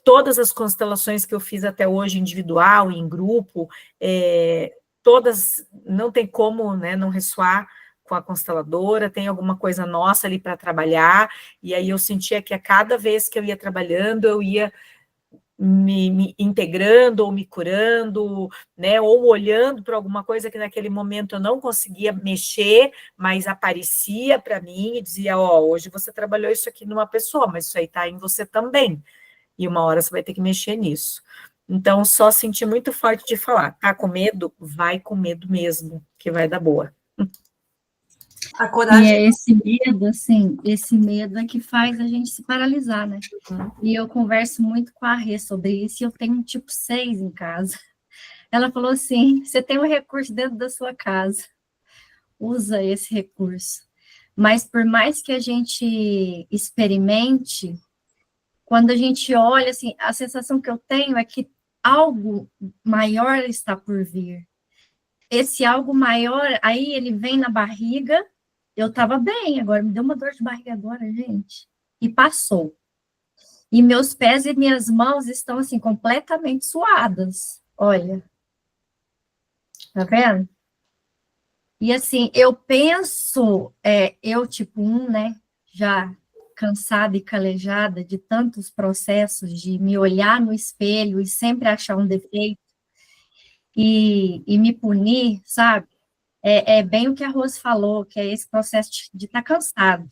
Todas as constelações que eu fiz até hoje, individual e em grupo, todas, não tem como, né, não ressoar com a consteladora, tem alguma coisa nossa ali para trabalhar, e aí eu sentia que a cada vez que eu ia trabalhando, eu ia me integrando ou me curando, né, ou olhando para alguma coisa que naquele momento eu não conseguia mexer, mas aparecia para mim e dizia, ó, hoje você trabalhou isso aqui numa pessoa, mas isso aí está em você também, e uma hora você vai ter que mexer nisso. Então, só senti muito forte de falar, tá com medo? Vai com medo mesmo, que vai dar boa. A E coragem. é esse medo, assim, esse medo é que faz a gente se paralisar, né? E eu converso muito com a Rê sobre isso, e eu tenho um tipo 6 em casa. Ela falou assim, você tem um recurso dentro da sua casa, usa esse recurso. Mas por mais que a gente experimente, quando a gente olha, assim, a sensação que eu tenho é que algo maior está por vir. Esse algo maior, aí ele vem na barriga, eu estava bem, agora me deu uma dor de barriga agora, gente, e passou. E meus pés e minhas mãos estão, assim, completamente suadas, olha, tá vendo? E, assim, eu penso, eu tipo 1, né, já cansada e calejada de tantos processos, de me olhar no espelho e sempre achar um defeito e me punir, sabe? É bem o que a Rose falou, que é esse processo de estar cansado.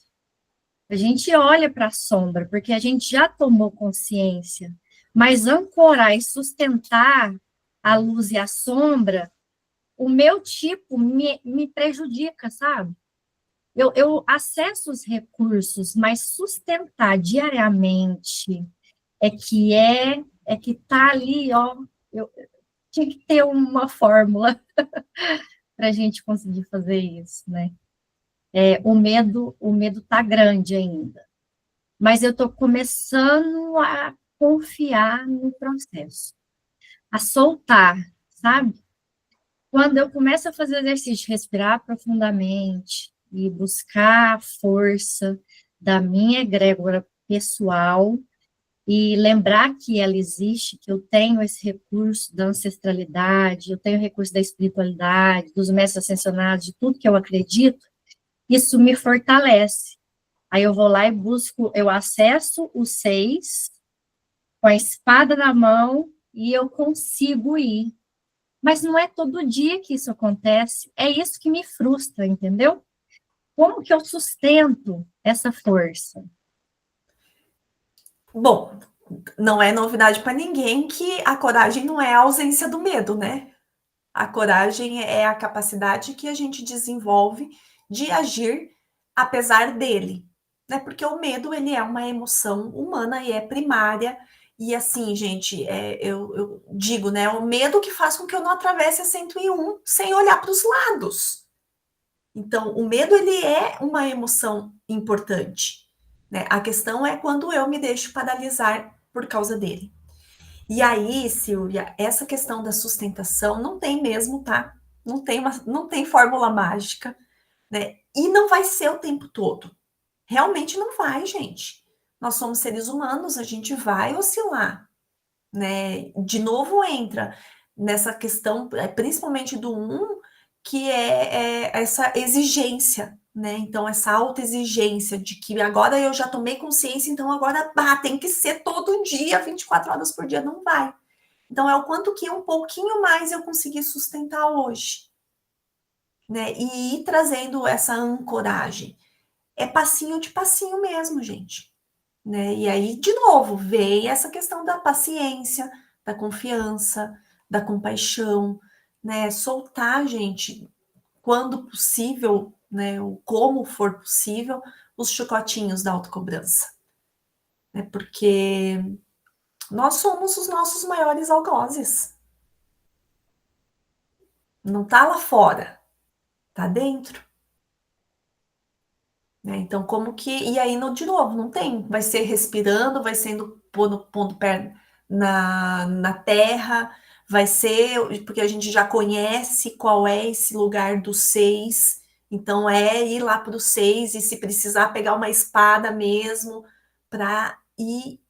A gente olha para a sombra, porque a gente já tomou consciência, mas ancorar e sustentar a luz e a sombra, o meu tipo me prejudica, sabe? Eu acesso os recursos, mas sustentar diariamente é que tá ali, ó, eu tinha que ter uma fórmula para a gente conseguir fazer isso, né? O medo tá grande ainda, mas eu estou começando a confiar no processo, a soltar, sabe? Quando eu começo a fazer exercício de respirar profundamente e buscar a força da minha egrégora pessoal e lembrar que ela existe, que eu tenho esse recurso da ancestralidade, eu tenho o recurso da espiritualidade, dos mestres ascensionados, de tudo que eu acredito, isso me fortalece. Aí eu vou lá e busco, eu acesso o 6 com a espada na mão e eu consigo ir. Mas não é todo dia que isso acontece, é isso que me frustra, entendeu? Como que eu sustento essa força? Bom, não é novidade para ninguém que a coragem não é a ausência do medo, né? A coragem é a capacidade que a gente desenvolve de agir apesar dele, né? Porque o medo, ele é uma emoção humana e é primária. E assim, gente, eu digo, né? O medo que faz com que eu não atravesse a 101 sem olhar para os lados. Então, o medo, ele é uma emoção importante, né? A questão é quando eu me deixo paralisar por causa dele. E aí, Silvia, essa questão da sustentação não tem mesmo, tá? Não tem fórmula mágica, né? E não vai ser o tempo todo. Realmente não vai, gente. Nós somos seres humanos, a gente vai oscilar, né? De novo entra nessa questão, principalmente do que é essa exigência, né? Então, essa autoexigência de que agora eu já tomei consciência, então agora tem que ser todo dia, 24 horas por dia, não vai. Então, é o quanto que um pouquinho mais eu consegui sustentar hoje, né? E ir trazendo essa ancoragem. É passinho de passinho mesmo, gente. Né? E aí, de novo, vem essa questão da paciência, da confiança, da compaixão, né? Soltar, gente, quando possível, né? O como for possível, os chicotinhos da autocobrança. Né? Porque Nós somos os nossos maiores algozes. Não tá lá fora, tá dentro. Né? Então, como que... E aí, de novo, não tem. Vai ser respirando, vai sendo pondo pé na terra, vai ser... Porque a gente já conhece qual é esse lugar do 6, então é ir lá para o 6 e se precisar pegar uma espada mesmo para ir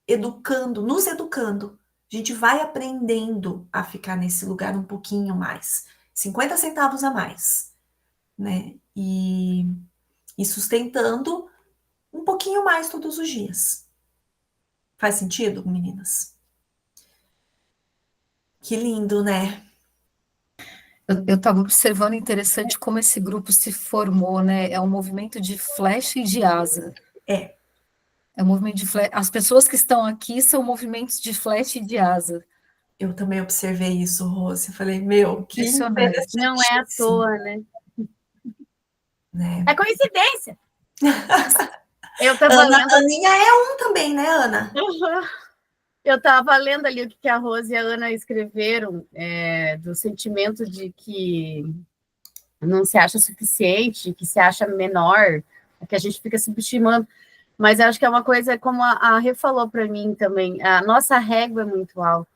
educando, nos educando. A gente vai aprendendo a ficar nesse lugar um pouquinho mais. 50 centavos a mais, né? E sustentando um pouquinho mais todos os dias. Faz sentido, meninas? Que lindo, né? Eu estava observando interessante como esse grupo se formou, né? É um movimento de flecha e de asa. É. É um movimento de flecha. As pessoas que estão aqui são movimentos de flecha e de asa. Eu também observei isso, Rose. Eu falei, meu, que Impressionante. interessante. Não é à toa, né? Né? É coincidência. Eu tava lendo. Aninha é um também, né, Ana? Eu estava lendo ali o que a Rose e a Ana escreveram, do sentimento de que não se acha suficiente, que se acha menor, que a gente fica subestimando. Mas acho que é uma coisa, como a Rê falou para mim também, a nossa régua é muito alta.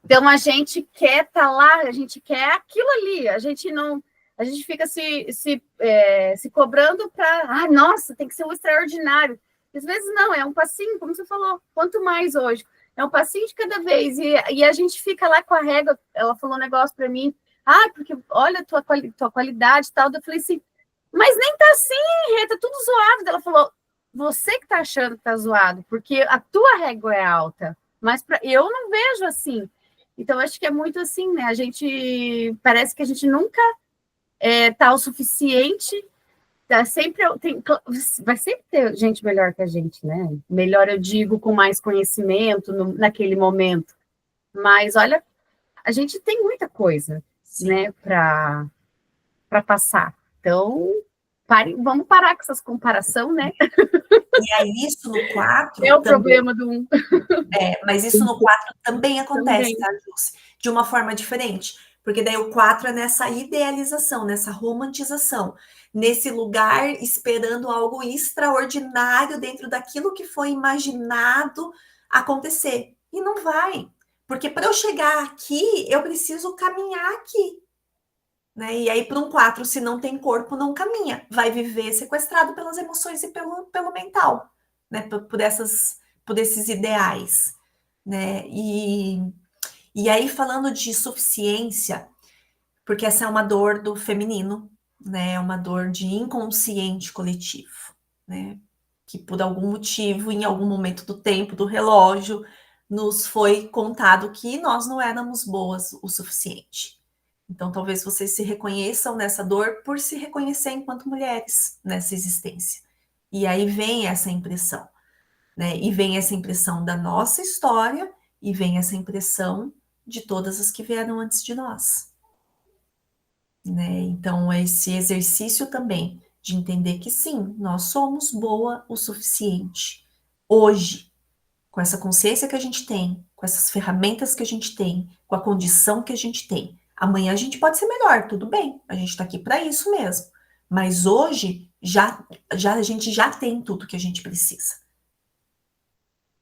Então a gente quer estar lá, a gente quer aquilo ali, a gente fica se cobrando para, nossa, tem que ser um extraordinário. Às vezes não, é um passinho, como você falou, quanto mais hoje, é um passinho de cada vez, e a gente fica lá com a régua. Ela falou um negócio para mim, porque olha a tua qualidade e tal, eu falei assim, mas nem tá assim, Rê, tá tudo zoado. Ela falou, você que tá achando que tá zoado, porque a tua régua é alta, mas eu não vejo assim. Então, acho que é muito assim, né? A gente parece que a gente nunca tá o suficiente. Vai sempre ter gente melhor que a gente, né? Melhor, eu digo, com mais conhecimento naquele momento. Mas olha, a gente tem muita coisa, né, para passar. Então, vamos parar com essas comparações, né? E aí, isso no 4... É o problema do 1. Mas isso no 4 também acontece, Também. tá, Jússi? De uma forma diferente. Porque daí o 4 é nessa idealização, nessa romantização, nesse lugar esperando algo extraordinário dentro daquilo que foi imaginado acontecer. E não vai. Porque para eu chegar aqui, eu preciso caminhar aqui. Né? E aí, para um 4, se não tem corpo, não caminha. Vai viver sequestrado pelas emoções e pelo mental, né? Por esses ideais. Né? E aí, falando de suficiência, porque essa é uma dor do feminino, né? É uma dor de inconsciente coletivo, né? Que por algum motivo, em algum momento do tempo, do relógio, nos foi contado que nós não éramos boas o suficiente. Então, talvez vocês se reconheçam nessa dor por se reconhecer enquanto mulheres nessa existência. E aí vem essa impressão, né? E vem essa impressão da nossa história e vem essa impressão de todas as que vieram antes de nós. Né? Então, esse exercício também de entender que sim, nós somos boa o suficiente. Hoje, com essa consciência que a gente tem, com essas ferramentas que a gente tem, com a condição que a gente tem. Amanhã a gente pode ser melhor, tudo bem. A gente está aqui para isso mesmo. Mas hoje a gente já tem tudo que a gente precisa.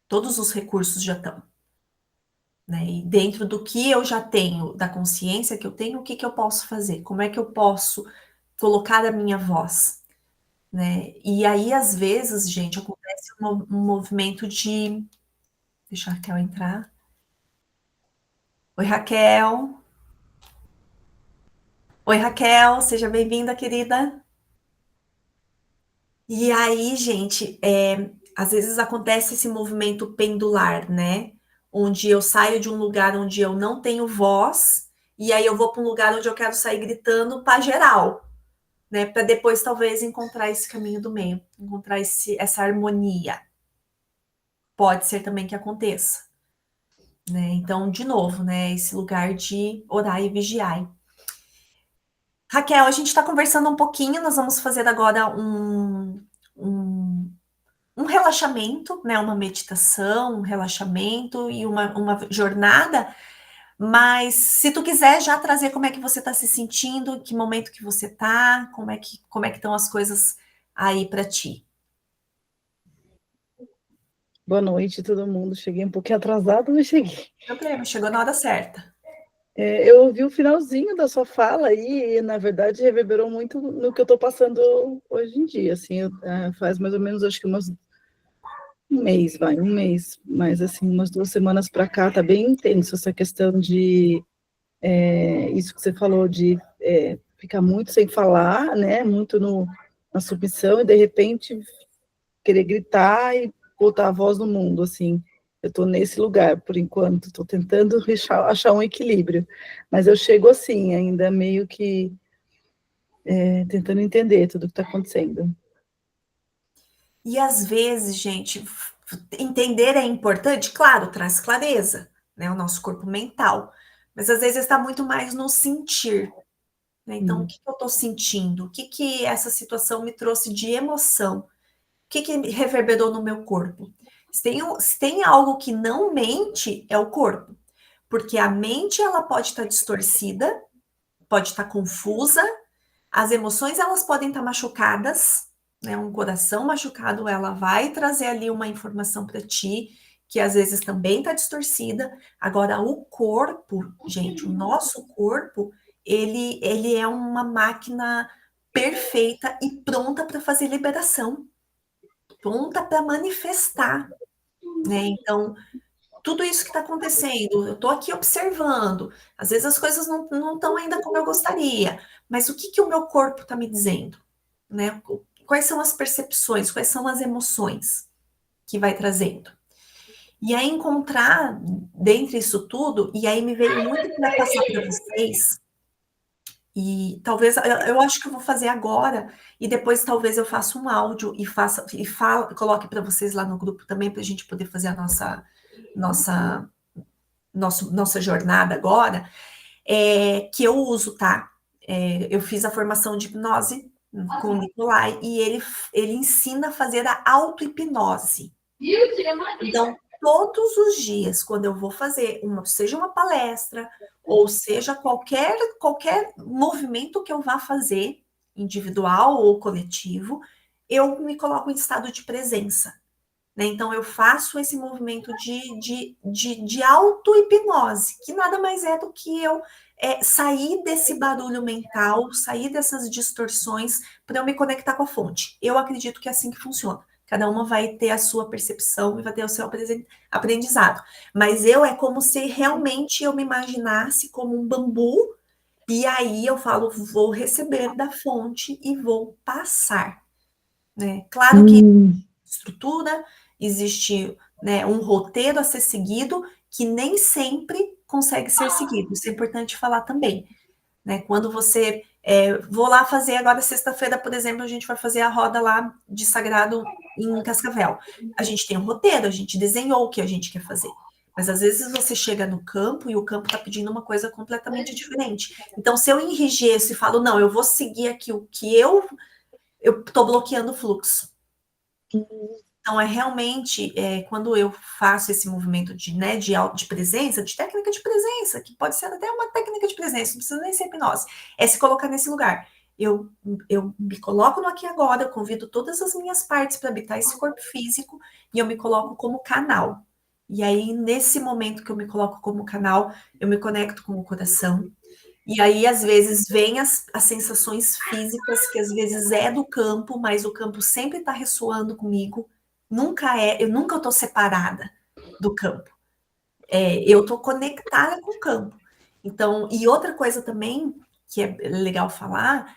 Todos os recursos já estão. Né? E dentro do que eu já tenho, da consciência que eu tenho, o que eu posso fazer? Como é que eu posso colocar a minha voz? Né? E aí, às vezes, gente, acontece um movimento de... Deixa a Raquel entrar. Oi, Raquel. Oi, Raquel, seja bem-vinda, querida. E aí, gente, às vezes acontece esse movimento pendular, né? Onde eu saio de um lugar onde eu não tenho voz, e aí eu vou para um lugar onde eu quero sair gritando para geral, né? Para depois, talvez, encontrar esse caminho do meio, encontrar essa harmonia. Pode ser também que aconteça. Né? Então, de novo, né? Esse lugar de orar e vigiar. Raquel, a gente está conversando um pouquinho, nós vamos fazer agora um relaxamento, né? Uma meditação, um relaxamento e uma jornada. Mas se tu quiser já trazer como é que você está se sentindo, que momento que você está, como é que estão as coisas aí para ti. Boa noite, todo mundo. Cheguei um pouquinho atrasado, mas cheguei. Problema, chegou na hora certa. Eu ouvi o finalzinho da sua fala e, na verdade, reverberou muito no que eu estou passando hoje em dia. Assim, faz mais ou menos, acho que um mês, mas assim, umas 2 semanas para cá, tá bem intenso essa questão de isso que você falou, de ficar muito sem falar, né? Muito na submissão, e de repente querer gritar e botar a voz no mundo, assim. Eu estou nesse lugar, por enquanto, estou tentando achar um equilíbrio, mas eu chego assim, ainda meio que tentando entender tudo que está acontecendo. E às vezes, gente, entender é importante, claro, traz clareza, né? O nosso corpo mental, mas às vezes está muito mais no sentir, né? Então, o que eu estou sentindo? O que essa situação me trouxe de emoção? O que reverberou no meu corpo? Se tem algo que não mente, é o corpo. Porque a mente, ela pode estar distorcida, pode estar confusa, as emoções, elas podem estar machucadas, né? Um coração machucado, ela vai trazer ali uma informação para ti, que às vezes também está distorcida. Agora, o corpo, gente, o nosso corpo, ele é uma máquina perfeita e pronta para fazer liberação, pronta para manifestar, né? Então, tudo isso que está acontecendo, eu estou aqui observando. Às vezes as coisas não estão ainda como eu gostaria, mas o que o meu corpo está me dizendo? Né? Quais são as percepções, quais são as emoções que vai trazendo? E aí encontrar dentre isso tudo, e aí me veio muito para passar para vocês, e talvez, eu acho que eu vou fazer agora, e depois talvez eu faça um áudio coloque para vocês lá no grupo também, para a gente poder fazer a nossa jornada agora, que eu uso, tá? Eu fiz a formação de hipnose com o Nicolai, e ele ensina a fazer a auto-hipnose. Então, todos os dias, quando eu vou fazer, seja uma palestra, ou seja qualquer movimento que eu vá fazer, individual ou coletivo, eu me coloco em estado de presença. Né? Então, eu faço esse movimento de auto-hipnose, que nada mais é do que eu sair desse barulho mental, sair dessas distorções, para eu me conectar com a fonte. Eu acredito que é assim que funciona. Cada uma vai ter a sua percepção e vai ter o seu aprendizado. Mas é como se realmente eu me imaginasse como um bambu, e aí eu falo, vou receber da fonte e vou passar. Né? Claro que estrutura, existe, né, um roteiro a ser seguido, que nem sempre consegue ser seguido. Isso é importante falar também. Né? Quando você... vou lá fazer agora, sexta-feira, por exemplo, a gente vai fazer a roda lá de Sagrado em Cascavel. A gente tem um roteiro, a gente desenhou o que a gente quer fazer. Mas às vezes você chega no campo e o campo está pedindo uma coisa completamente diferente. Então, se eu enrijeço e falo, não, eu vou seguir aqui o que eu estou bloqueando o fluxo. Então, realmente, quando eu faço esse movimento de presença, de técnica de presença, que pode ser até uma técnica de presença, não precisa nem ser hipnose, é se colocar nesse lugar. Eu me coloco no aqui e agora, eu convido todas as minhas partes para habitar esse corpo físico, e eu me coloco como canal. E aí, nesse momento que eu me coloco como canal, eu me conecto com o coração. E aí, às vezes, vem as sensações físicas, que às vezes é do campo, mas o campo sempre está ressoando comigo. Eu nunca estou separada do campo. Eu estou conectada com o campo. Então, e outra coisa também, que é legal falar,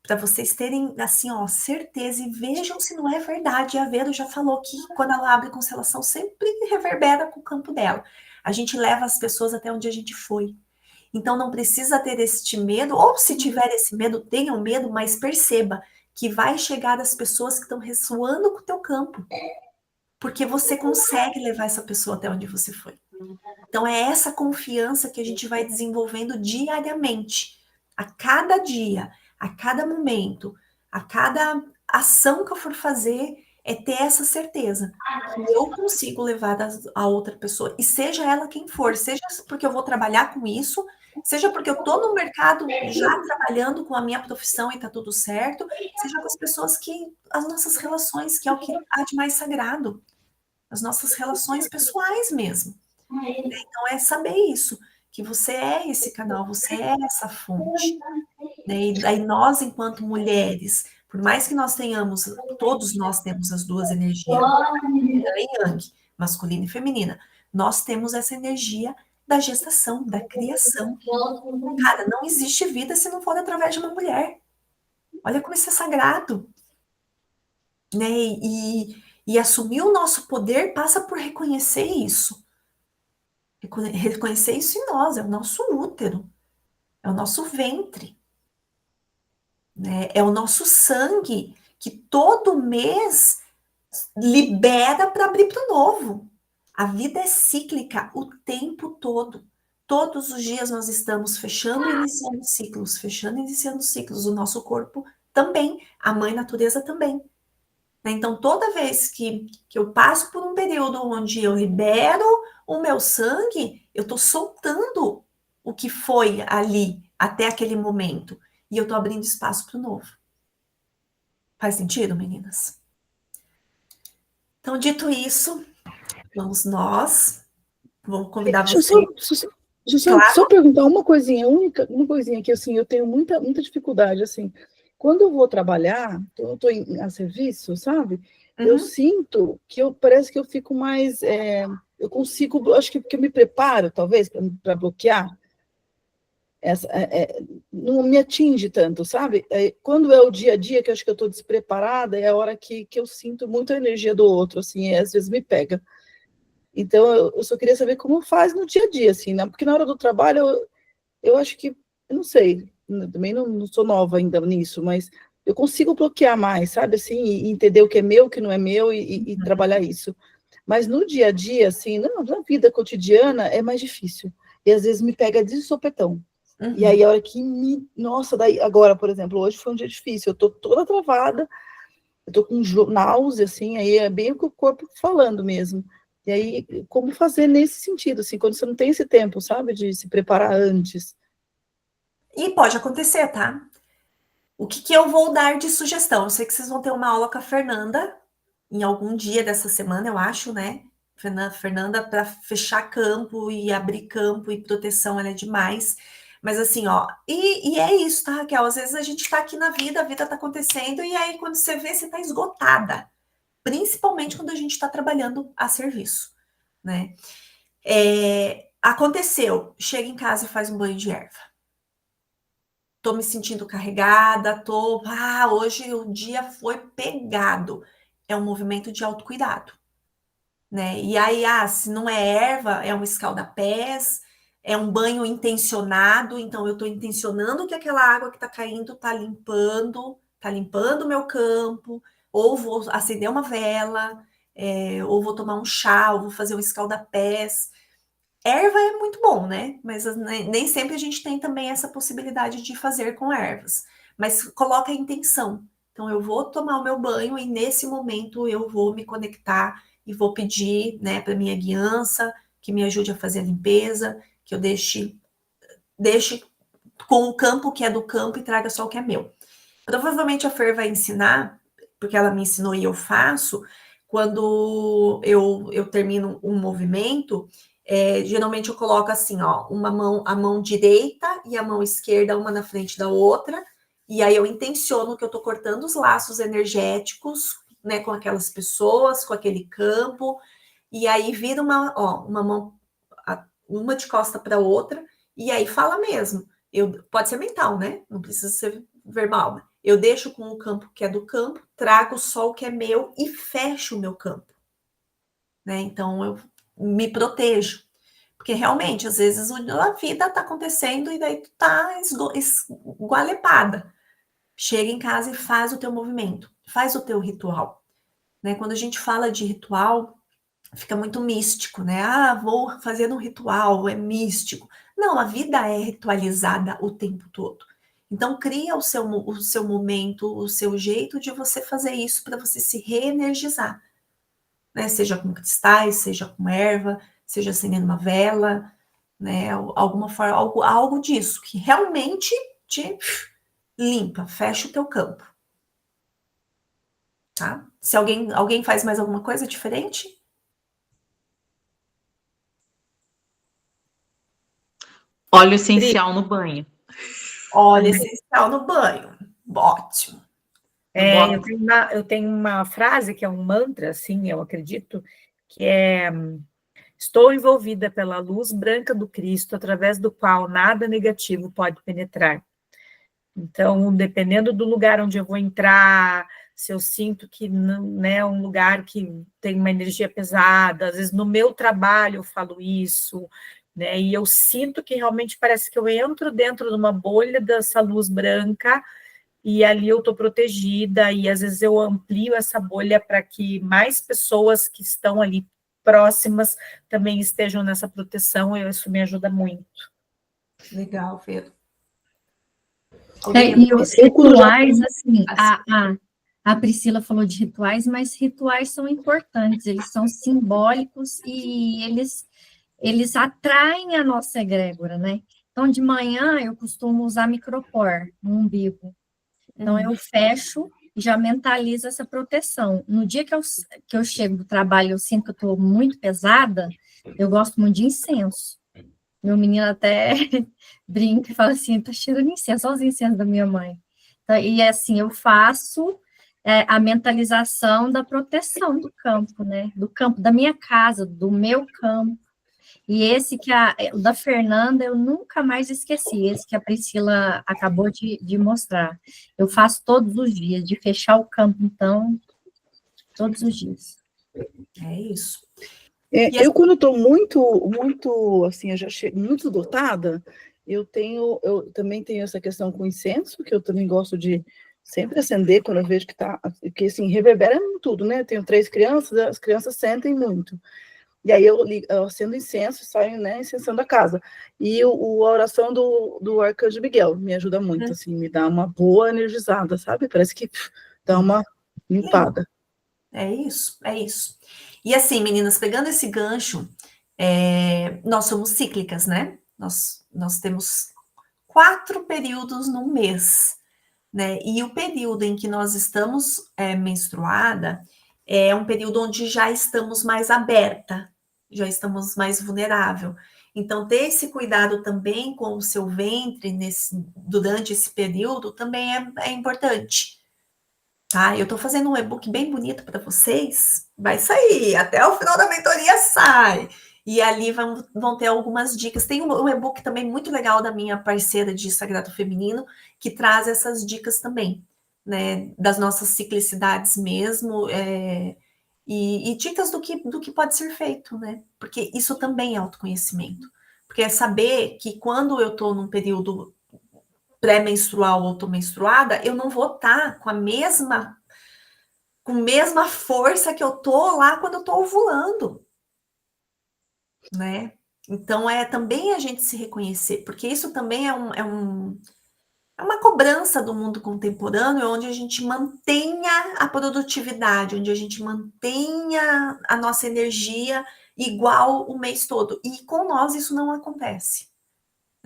para vocês terem, assim, ó, certeza, e vejam se não é verdade. A Vera já falou que quando ela abre constelação, sempre reverbera com o campo dela. A gente leva as pessoas até onde a gente foi. Então, não precisa ter este medo, ou se tiver esse medo, tenham medo, mas perceba que vai chegar as pessoas que estão ressoando com o teu campo, porque você consegue levar essa pessoa até onde você foi. Então, é essa confiança que a gente vai desenvolvendo diariamente, a cada dia, a cada momento, a cada ação que eu for fazer, é ter essa certeza que eu consigo levar a outra pessoa, e seja ela quem for, seja porque eu vou trabalhar com isso, seja porque eu estou no mercado já trabalhando com a minha profissão e está tudo certo, seja com as pessoas as nossas relações, que é o que há de mais sagrado, as nossas relações pessoais mesmo. Então, é saber isso, que você é esse canal, você é essa fonte. Né? E aí nós, enquanto mulheres, por mais que nós tenhamos, todos nós temos as duas energias, yin e yang, masculina e feminina, nós temos essa energia da gestação, da criação. Cara, não existe vida se não for através de uma mulher. Olha como isso é sagrado. Né? E assumir o nosso poder passa por reconhecer isso. Reconhecer isso em nós, é o nosso útero, é o nosso ventre. Né? É o nosso sangue que todo mês libera para abrir para o novo. A vida é cíclica o tempo todo. Todos os dias nós estamos fechando e iniciando ciclos, fechando e iniciando ciclos. O nosso corpo também, a mãe natureza também. Né? Então, toda vez que eu passo por um período onde eu libero o meu sangue, eu estou soltando o que foi ali até aquele momento. E eu estou abrindo espaço para o novo. Faz sentido, meninas? Então, dito isso, vamos convidar Deixa eu vocês. só perguntar uma coisinha, uma coisinha que assim, eu tenho muita dificuldade, assim, quando eu vou trabalhar, eu estou a serviço, sabe? Eu sinto que parece que eu fico mais, eu consigo, acho que porque eu me preparo, talvez, para bloquear, não me atinge tanto, sabe? Quando é o dia a dia, que eu acho que eu estou despreparada, é a hora que eu sinto muita energia do outro, assim, às vezes me pega. Então, eu só queria saber como faz no dia a dia, assim, né? Porque na hora do trabalho, eu acho que, eu não sei, também não sou nova ainda nisso, mas eu consigo bloquear mais, sabe, assim, e entender o que é meu, o que não é meu, e trabalhar isso. Mas no dia a dia, assim, na vida cotidiana, é mais difícil. E às vezes me pega de sopetão. E aí, a hora que nossa, daí, agora, por exemplo, hoje foi um dia difícil, eu tô toda travada, eu tô com náusea, assim, aí é bem o que o corpo falando mesmo. E aí, como fazer nesse sentido, assim, quando você não tem esse tempo, sabe, de se preparar antes? E pode acontecer, tá? O que eu vou dar de sugestão? Eu sei que vocês vão ter uma aula com a Fernanda em algum dia dessa semana, eu acho, né? Fernanda, para fechar campo e abrir campo e proteção, ela é demais. Mas assim, ó, e é isso, tá, Raquel? Às vezes a gente tá aqui na vida, a vida tá acontecendo, e aí quando você vê, você tá esgotada. Principalmente quando a gente tá trabalhando a serviço, né? Aconteceu, chega em casa e faz um banho de erva. Tô me sentindo carregada, hoje o dia foi pegado. É um movimento de autocuidado, né? E aí, se não é erva, é um escalda-pés, é um banho intencionado, então eu estou intencionando que aquela água que está caindo está limpando o meu campo, ou vou acender uma vela, ou vou tomar um chá, ou vou fazer um escalda-pés. Erva é muito bom, né? Mas nem sempre a gente tem também essa possibilidade de fazer com ervas. Mas coloca a intenção. Então, eu vou tomar o meu banho e nesse momento eu vou me conectar e vou pedir, né, para minha guiança que me ajude a fazer a limpeza, que eu deixe com o campo que é do campo e traga só o que é meu. Provavelmente a Fer vai ensinar, porque ela me ensinou e eu faço, quando eu termino um movimento, geralmente eu coloco assim, ó, a mão direita e a mão esquerda, uma na frente da outra, e aí eu intenciono que eu tô cortando os laços energéticos, né, com aquelas pessoas, com aquele campo, e aí vira uma mão, uma de costa para outra, e aí fala mesmo. Pode ser mental, né? Não precisa ser verbal. Eu deixo com o campo que é do campo, trago só o que é meu e fecho o meu campo. Né? Então, eu me protejo. Porque realmente, às vezes, a vida está acontecendo e daí tu tá esgualepada. Chega em casa e faz o teu movimento, faz o teu ritual. Né? Quando a gente fala de ritual, fica muito místico, né? Vou fazer um ritual, é místico. Não, a vida é ritualizada o tempo todo. Então, cria o seu momento, o seu jeito de você fazer isso para você se reenergizar, né? Seja com cristais, seja com erva, seja acendendo uma vela, né? Alguma forma, algo disso, que realmente te limpa, fecha o teu campo. Tá? Se alguém faz mais alguma coisa diferente? Óleo essencial no banho. Óleo essencial no banho. Ótimo. Eu tenho uma frase que é um mantra, assim, eu acredito, que é: estou envolvida pela luz branca do Cristo, através do qual nada negativo pode penetrar. Então, dependendo do lugar onde eu vou entrar, se eu sinto que não é um lugar que tem uma energia pesada, às vezes no meu trabalho eu falo isso, né? E eu sinto que realmente parece que eu entro dentro de uma bolha dessa luz branca e ali eu estou protegida, e às vezes eu amplio essa bolha para que mais pessoas que estão ali próximas também estejam nessa proteção, e isso me ajuda muito. Legal, Pedro. E os rituais, assim, a Priscila falou de rituais, mas rituais são importantes, eles são simbólicos e eles atraem a nossa egrégora, né? Então, de manhã, eu costumo usar micropor no umbigo. Então, eu fecho e já mentalizo essa proteção. No dia que eu chego do trabalho, eu sinto que eu estou muito pesada, eu gosto muito de incenso. Meu menino até brinca e fala assim, tá cheirando incenso, olha os incensos da minha mãe. Então, e assim, eu faço a mentalização da proteção do campo, né? Do campo, da minha casa, do meu campo. E esse o da Fernanda, eu nunca mais esqueci, esse que a Priscila acabou de mostrar. Eu faço todos os dias, de fechar o campo, então, todos os dias. É isso. Eu, quando estou muito, assim, eu já chego muito esgotada, eu também tenho essa questão com incenso, que eu também gosto de sempre acender quando eu vejo que assim, reverbera tudo, né? Eu tenho 3 crianças, as crianças sentem muito. E aí eu acendo incenso e saio, né, incensando a casa. E a oração do Arcanjo Miguel me ajuda muito, assim, me dá uma boa energizada, sabe? Parece que dá uma limpada. É isso, é isso. E assim, meninas, pegando esse gancho, nós somos cíclicas, né? Nós temos 4 períodos no mês, né? E o período em que nós estamos menstruada é um período onde já estamos mais aberta, já estamos mais vulnerável. Então, ter esse cuidado também com o seu ventre durante esse período também é importante. Tá? Eu estou fazendo um e-book bem bonito para vocês. Vai sair, até o final da mentoria sai. E ali vão ter algumas dicas. Tem um e-book também muito legal da minha parceira de Sagrado Feminino, que traz essas dicas também, né? Das nossas ciclicidades mesmo, e dicas do que pode ser feito, né? Porque isso também é autoconhecimento. Porque é saber que quando eu estou num período pré-menstrual ou estou menstruada, eu não vou estar com a mesma força que eu tô lá quando eu tô ovulando, né? Então, também a gente se reconhecer, porque isso também é uma cobrança do mundo contemporâneo, onde a gente mantenha a produtividade, onde a gente mantenha a nossa energia igual o mês todo. E com nós isso não acontece.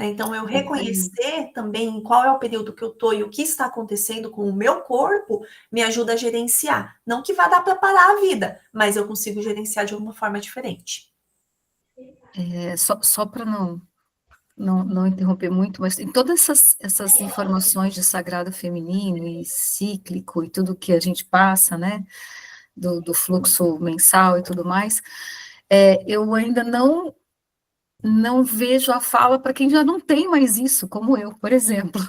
Então, eu reconhecer também qual é o período que eu estou e o que está acontecendo com o meu corpo me ajuda a gerenciar. Não que vá dar para parar a vida, mas eu consigo gerenciar de uma forma diferente. Só para não interromper muito, mas em todas essas informações de sagrado feminino e cíclico e tudo que a gente passa, né, do fluxo mensal e tudo mais, eu ainda não vejo a fala para quem já não tem mais isso, como eu, por exemplo.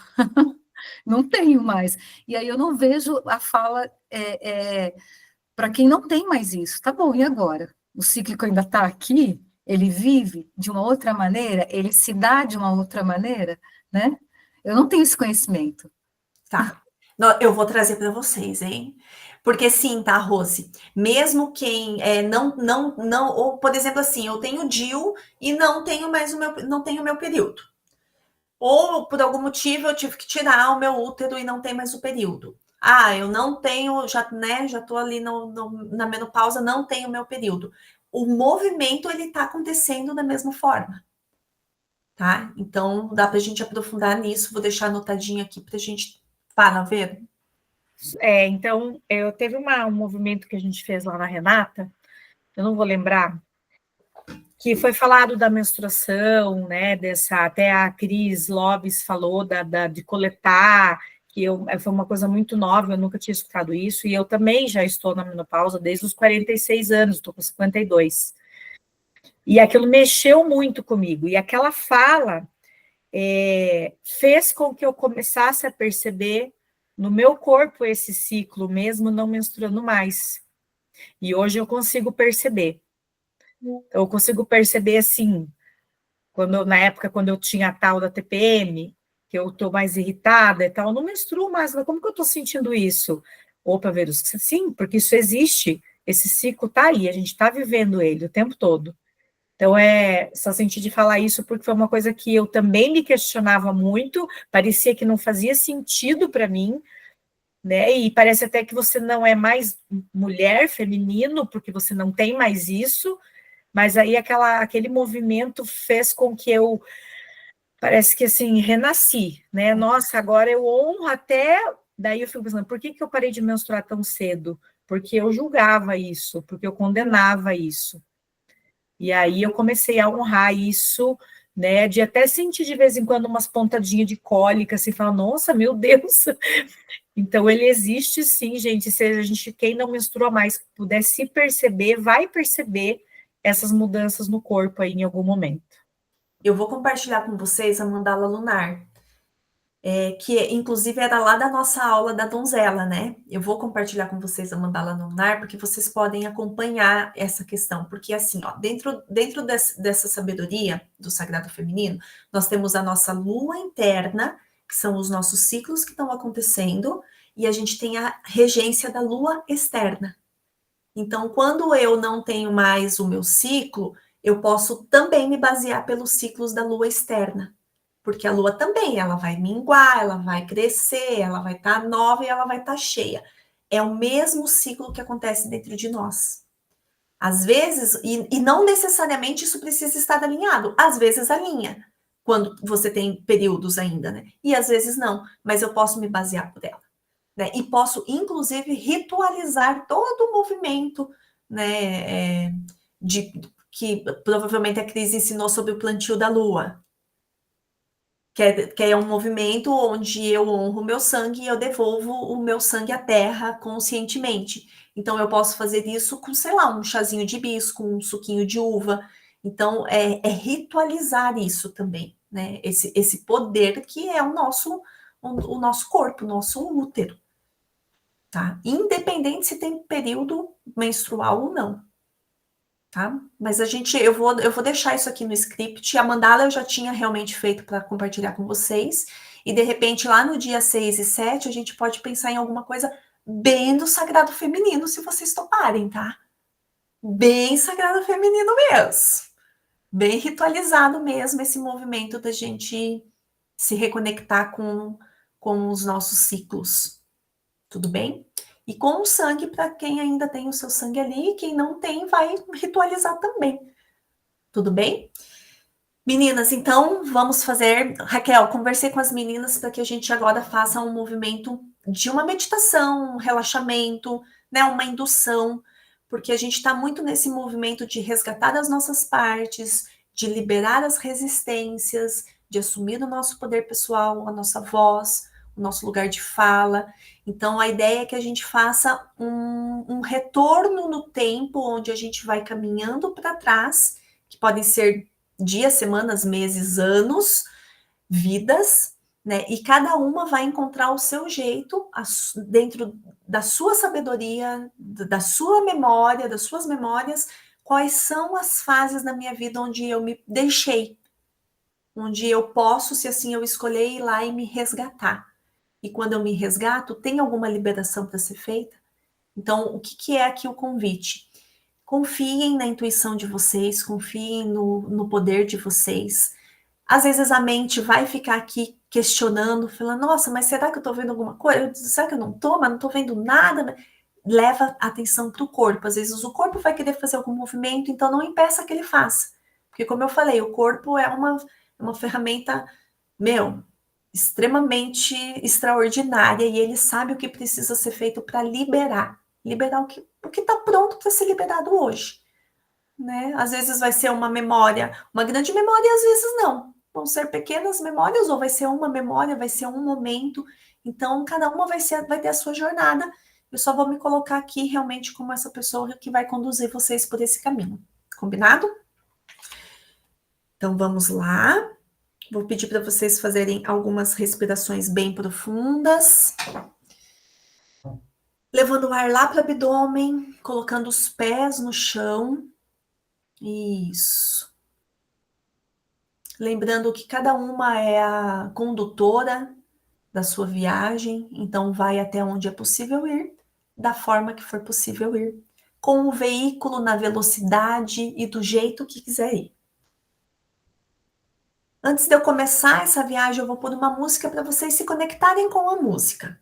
Não tenho mais. E aí eu não vejo a fala para quem não tem mais isso. Tá bom, e agora? O cíclico ainda está aqui? Ele vive de uma outra maneira? Ele se dá de uma outra maneira? Né? Eu não tenho esse conhecimento. Tá. Eu vou trazer para vocês, hein? Porque sim, tá, Rose? Mesmo quem não, ou por exemplo assim, eu tenho DIU e não tenho mais não tenho meu período. Ou por algum motivo eu tive que tirar o meu útero e não tem mais o período. Eu não tenho, já estou ali na menopausa, não tenho o meu período. O movimento, ele está acontecendo da mesma forma, tá? Então, dá para a gente aprofundar nisso, vou deixar anotadinho aqui para a gente... Fala, Vera. Então, teve um movimento que a gente fez lá na Renata, eu não vou lembrar, que foi falado da menstruação, né, até a Cris Lopes falou de coletar, foi uma coisa muito nova, eu nunca tinha escutado isso, e eu também já estou na menopausa desde os 46 anos, estou com 52. E aquilo mexeu muito comigo, e aquela fala fez com que eu começasse a perceber no meu corpo esse ciclo, mesmo não menstruando mais. E hoje eu consigo perceber. Eu consigo perceber, assim, na época, quando eu tinha a tal da TPM, que eu estou mais irritada e tal, eu não menstruo mais, mas como que eu estou sentindo isso? Opa, Verus, sim, porque isso existe, esse ciclo está aí, a gente está vivendo ele o tempo todo. Então, só senti de falar isso porque foi uma coisa que eu também me questionava muito, parecia que não fazia sentido para mim, né? E parece até que você não é mais mulher, feminino, porque você não tem mais isso, mas aí aquele movimento fez com que eu, parece que assim, renasci, né? Nossa, agora eu honro até... Daí eu fico pensando, por que eu parei de menstruar tão cedo? Porque eu julgava isso, porque eu condenava isso. E aí eu comecei a honrar isso, né? De até sentir de vez em quando umas pontadinhas de cólica, assim, falar, nossa, meu Deus! Então ele existe sim, gente. Se a gente, quem não menstrua mais, puder se perceber, vai perceber essas mudanças no corpo aí em algum momento. Eu vou compartilhar com vocês a mandala lunar, que inclusive era lá da nossa aula da donzela, né? Eu vou compartilhar com vocês a mandala lunar, porque vocês podem acompanhar essa questão, porque assim, ó, dentro dessa sabedoria do sagrado feminino, nós temos a nossa lua interna, que são os nossos ciclos que estão acontecendo, e a gente tem a regência da lua externa. Então, quando eu não tenho mais o meu ciclo, eu posso também me basear pelos ciclos da lua externa. Porque a lua também, ela vai minguar, ela vai crescer, ela vai estar nova e ela vai estar cheia. É o mesmo ciclo que acontece dentro de nós. Às vezes, e não necessariamente isso precisa estar alinhado, às vezes alinha, quando você tem períodos ainda, né? E às vezes não, mas eu posso me basear por ela. Né? E posso, inclusive, ritualizar todo o movimento, né, que provavelmente a Cris ensinou sobre o plantio da lua, que é um movimento onde eu honro o meu sangue e eu devolvo o meu sangue à terra conscientemente. Então, eu posso fazer isso com, sei lá, um chazinho de hibisco, um suquinho de uva. Então, é ritualizar isso também, né? Esse poder que é o nosso corpo, o nosso útero. Tá? Independente se tem período menstrual ou não. Tá? Mas eu vou deixar isso aqui no script. A mandala eu já tinha realmente feito para compartilhar com vocês. E de repente, lá no dia 6 e 7, a gente pode pensar em alguma coisa bem do sagrado feminino, se vocês toparem, tá? Bem sagrado feminino mesmo. Bem ritualizado mesmo esse movimento da gente se reconectar com os nossos ciclos. Tudo bem? E com o sangue, para quem ainda tem o seu sangue ali, quem não tem, vai ritualizar também. Tudo bem? Meninas, então vamos fazer. Raquel, conversei com as meninas para que a gente agora faça um movimento de uma meditação, um relaxamento, né, uma indução, porque a gente está muito nesse movimento de resgatar as nossas partes, de liberar as resistências, de assumir o nosso poder pessoal, a nossa voz, o nosso lugar de fala. Então, a ideia é que a gente faça um retorno no tempo, onde a gente vai caminhando para trás, que podem ser dias, semanas, meses, anos, vidas, né? E cada uma vai encontrar o seu jeito dentro da sua sabedoria, da sua memória, das suas memórias, quais são as fases na minha vida onde eu me deixei, onde eu posso, se assim eu escolher, ir lá e me resgatar. E quando eu me resgato, tem alguma liberação para ser feita? Então, o que é aqui o convite? Confiem na intuição de vocês, confiem no poder de vocês. Às vezes a mente vai ficar aqui questionando, falando, nossa, mas será que eu estou vendo alguma coisa? Será que eu não estou? Mas não estou vendo nada. Leva a atenção para o corpo. Às vezes o corpo vai querer fazer algum movimento, então não impeça que ele faça. Porque, como eu falei, o corpo é uma ferramenta, extremamente extraordinária, e ele sabe o que precisa ser feito para liberar o que está pronto para ser liberado hoje. Né? Às vezes vai ser uma memória, uma grande memória, e às vezes não. Vão ser pequenas memórias, ou vai ser uma memória, vai ser um momento. Então, cada uma vai ter a sua jornada. Eu só vou me colocar aqui realmente como essa pessoa que vai conduzir vocês por esse caminho. Combinado? Então, vamos lá. Vou pedir para vocês fazerem algumas respirações bem profundas. Levando o ar lá para o abdômen, colocando os pés no chão. Isso. Lembrando que cada uma é a condutora da sua viagem, então vai até onde é possível ir, da forma que for possível ir, com o veículo na velocidade e do jeito que quiser ir. Antes de eu começar essa viagem, eu vou pôr uma música para vocês se conectarem com a música.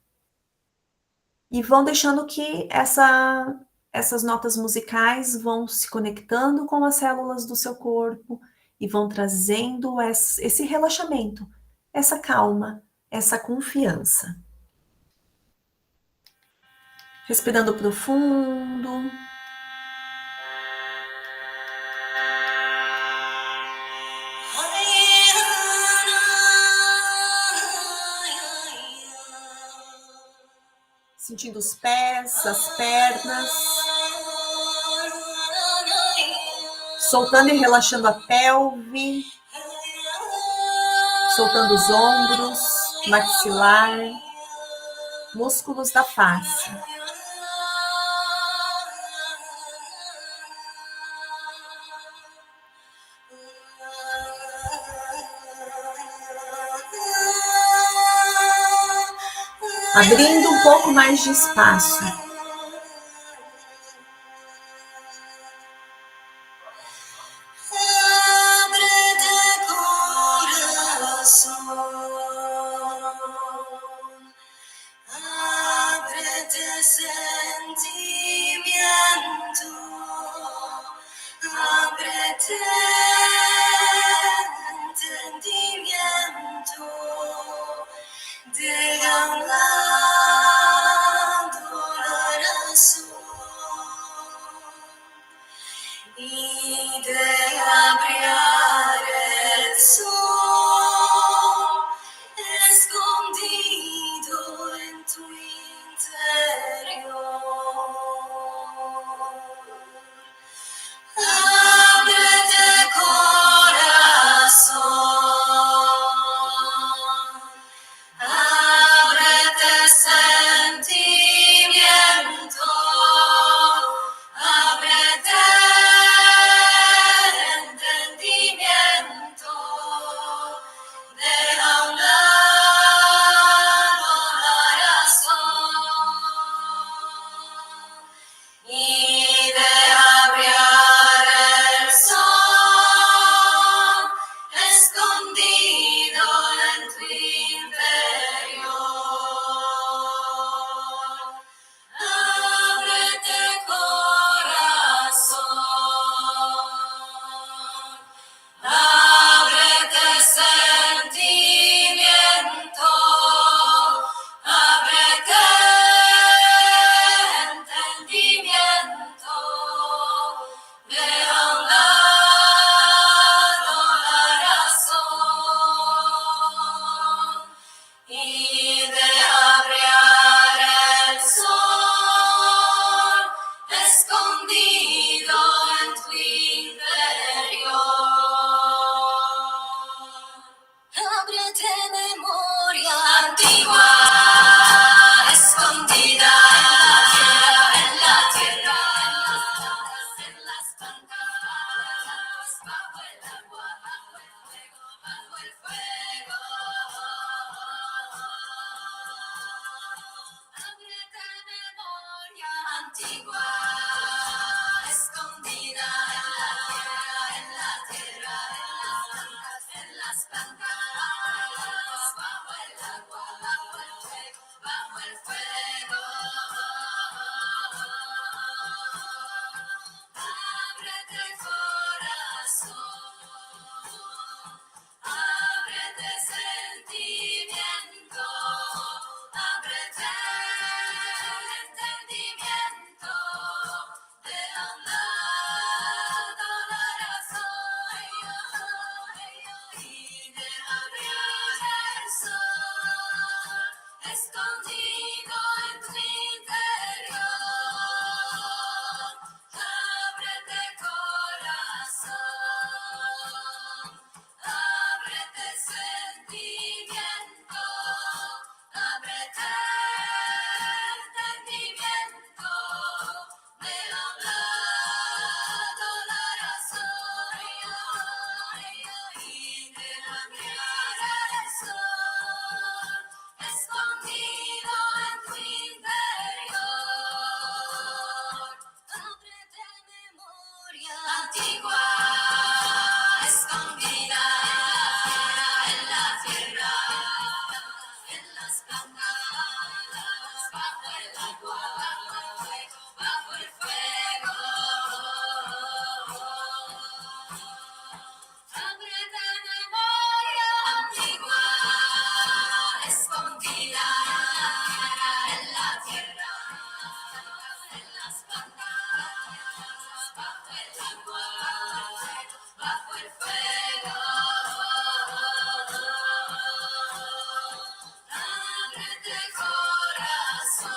E vão deixando que essas notas musicais vão se conectando com as células do seu corpo e vão trazendo esse relaxamento, essa calma, essa confiança. Respirando profundo. Sentindo os pés, as pernas. Soltando e relaxando a pelve. Soltando os ombros, maxilar, músculos da face. Abrindo um pouco mais de espaço. escondido en tu interior. Ábrete corazón, ábrete sentimiento, ábrete entendimiento, del hablado la razón y de la mirada del sol, escondido en tu interior. Ábrete memoria antigua, escondida en la tierra, en las plantas, bajo el agua, bajo el fuego. Ábrete memoria antigua, escondida en la tierra, en las plantas, bajo el agua, bajo el fuego. Ábrete corazón.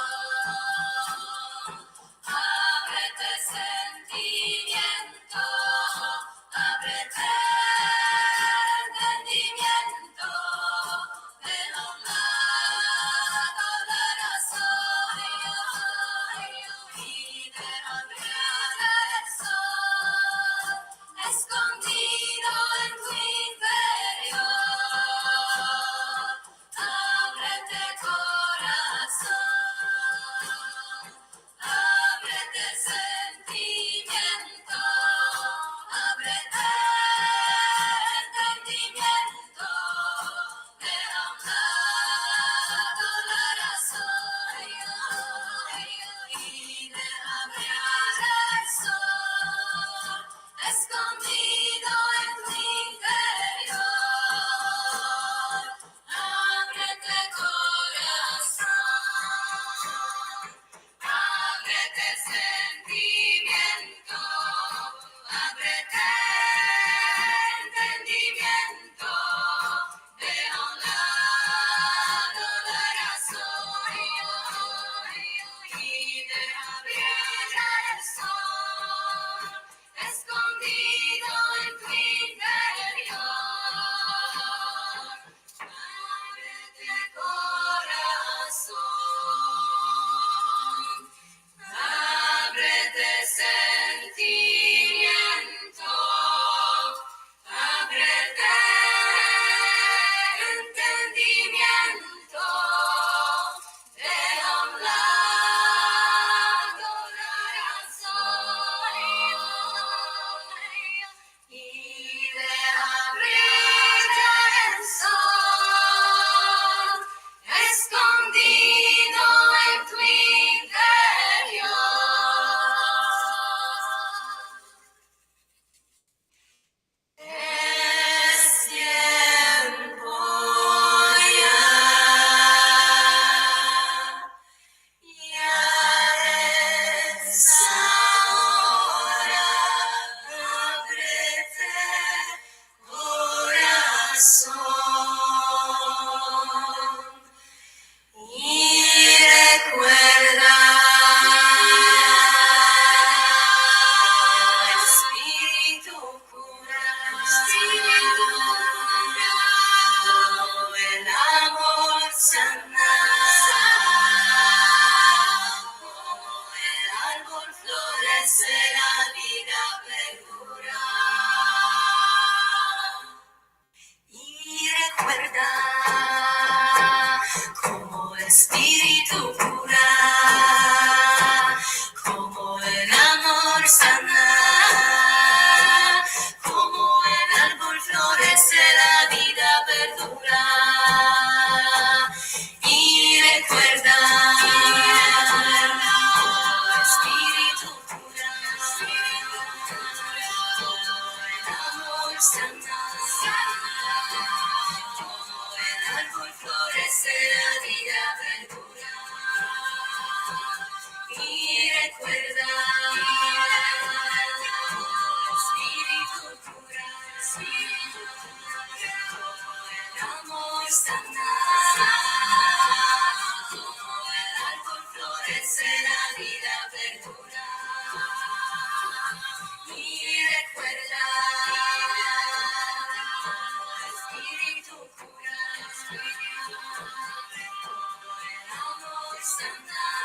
sanar.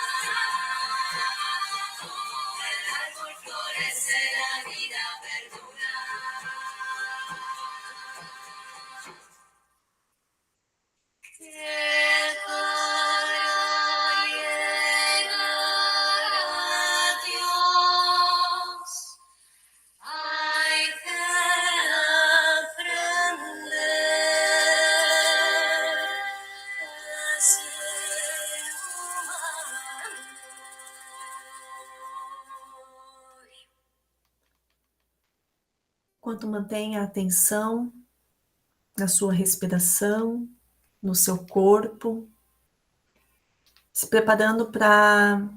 El árbol florece, la vida perdura. Que para llegar a Dios hay que aprender a ser humano. Enquanto mantenha a atenção na sua respiração, no seu corpo, se preparando para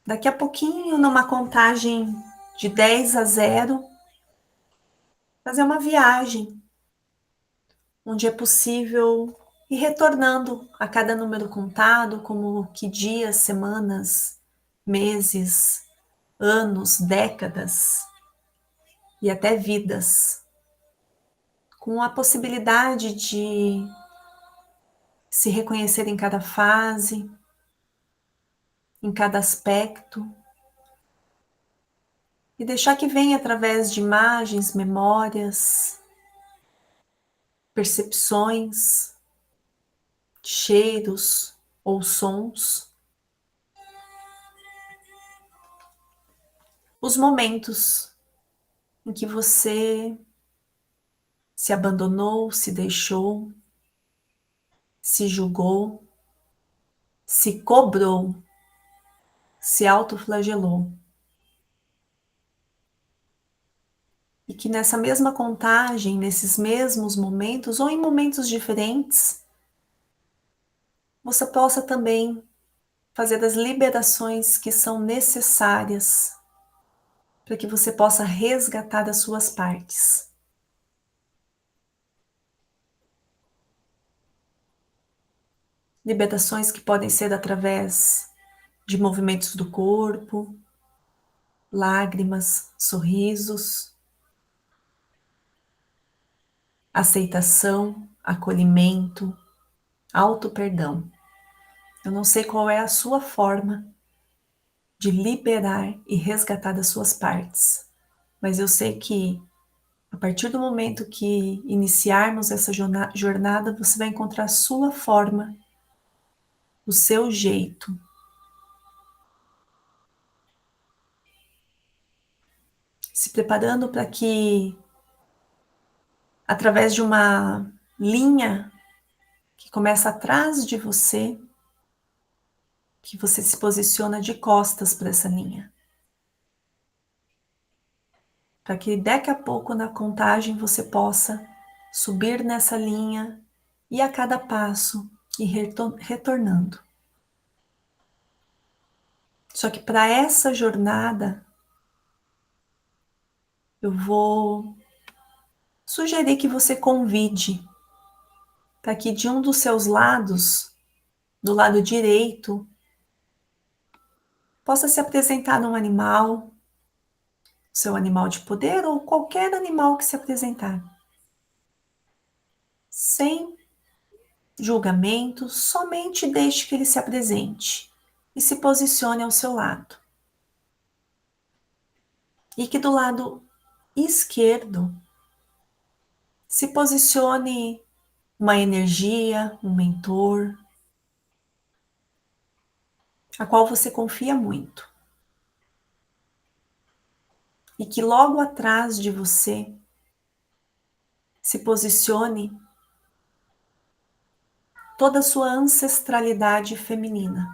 daqui a pouquinho, numa contagem de 10 a 0, fazer uma viagem onde é possível ir retornando a cada número contado, como que dias, semanas, meses, anos, décadas e até vidas, com a possibilidade de se reconhecer em cada fase, em cada aspecto, e deixar que venha através de imagens, memórias, percepções, cheiros ou sons, os momentos em que você se abandonou, se deixou, se julgou, se cobrou, se autoflagelou. E que nessa mesma contagem, nesses mesmos momentos, ou em momentos diferentes, você possa também fazer as liberações que são necessárias para que você possa resgatar as suas partes. Liberações que podem ser através de movimentos do corpo, lágrimas, sorrisos, aceitação, acolhimento, auto-perdão. Eu não sei qual é a sua forma de liberar e resgatar das suas partes, mas eu sei que a partir do momento que iniciarmos essa jornada, você vai encontrar a sua forma, o seu jeito. Se preparando para que, através de uma linha que começa atrás de você, que você se posiciona de costas para essa linha. Para que daqui a pouco na contagem você possa subir nessa linha e a cada passo ir retornando. Só que para essa jornada eu vou sugerir que você convide para que de um dos seus lados, do lado direito, possa se apresentar um animal, seu animal de poder ou qualquer animal que se apresentar. Sem julgamento, somente deixe que ele se apresente e se posicione ao seu lado. E que do lado esquerdo se posicione uma energia, um mentor, a qual você confia muito. E que logo atrás de você se posicione toda a sua ancestralidade feminina.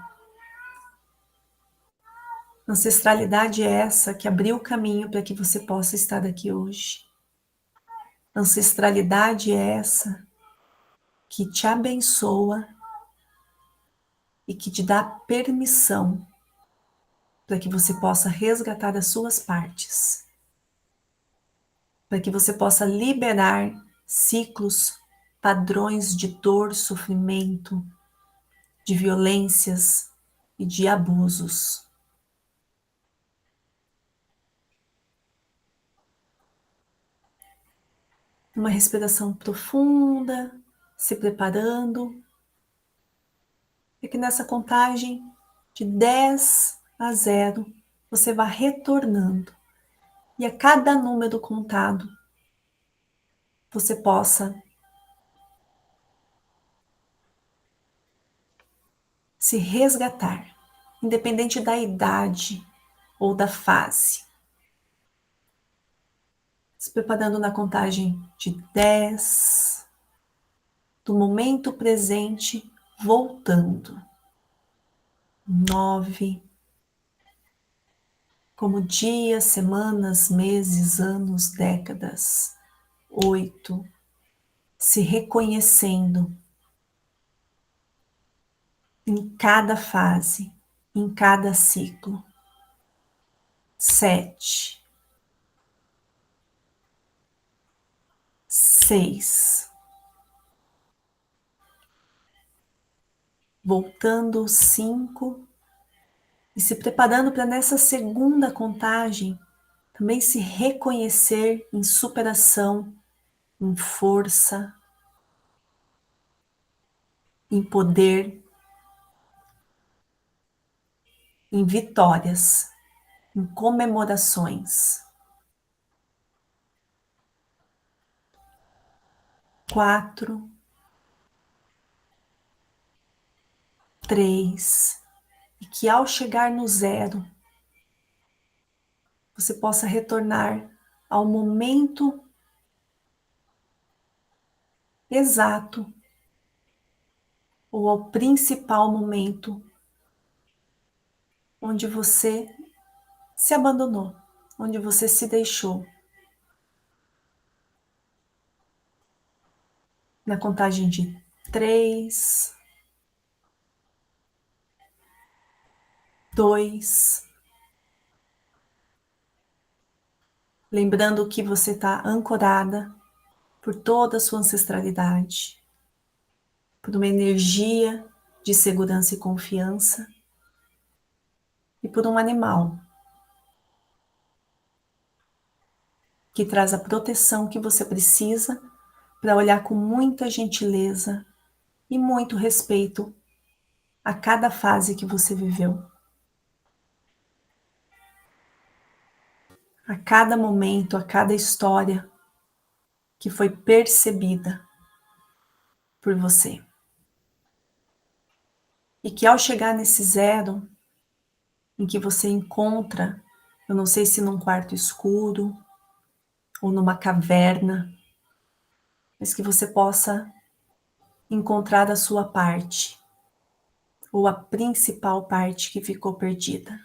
Ancestralidade é essa que abriu o caminho para que você possa estar aqui hoje. Ancestralidade é essa que te abençoa e que te dá permissão para que você possa resgatar as suas partes, para que você possa liberar ciclos, padrões de dor, sofrimento, de violências e de abusos. Uma respiração profunda, se preparando, e que que nessa contagem de 10 a 0, você vá retornando. E a cada número contado, você possa se resgatar, independente da idade ou da fase. Se preparando na contagem de 10, do momento presente, voltando. 9, como dias, semanas, meses, anos, décadas. 8, se reconhecendo em cada fase, em cada ciclo. 7, 6, voltando 5 e se preparando para nessa segunda contagem também se reconhecer em superação, em força, em poder, em vitórias, em comemorações. 4, 3, e que ao chegar no 0, você possa retornar ao momento exato ou ao principal momento onde você se abandonou, onde você se deixou. Na contagem de 3, 2, lembrando que você está ancorada por toda a sua ancestralidade, por uma energia de segurança e confiança e por um animal que traz a proteção que você precisa para olhar com muita gentileza e muito respeito a cada fase que você viveu, a cada momento, a cada história que foi percebida por você. E que ao chegar nesse 0, em que você encontra, eu não sei se num quarto escuro ou numa caverna, mas que você possa encontrar a sua parte, ou a principal parte que ficou perdida.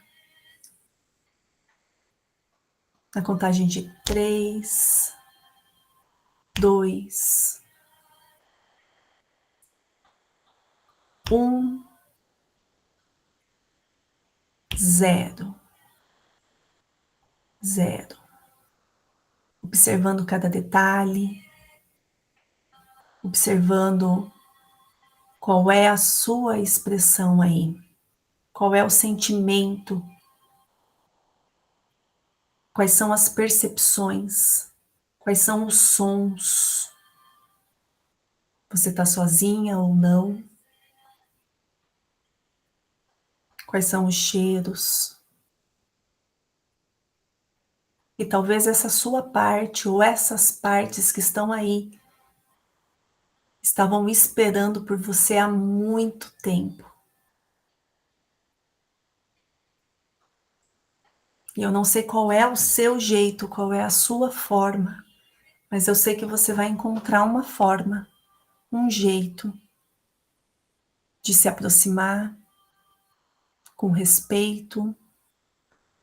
Na contagem de 3, 2, 1, 0. Observando cada detalhe, observando qual é a sua expressão aí, qual é o sentimento, quais são as percepções, quais são os sons. Você está sozinha ou não? Quais são os cheiros? E talvez essa sua parte ou essas partes que estão aí estavam esperando por você há muito tempo. E eu não sei qual é o seu jeito, qual é a sua forma, mas eu sei que você vai encontrar uma forma, um jeito de se aproximar com respeito,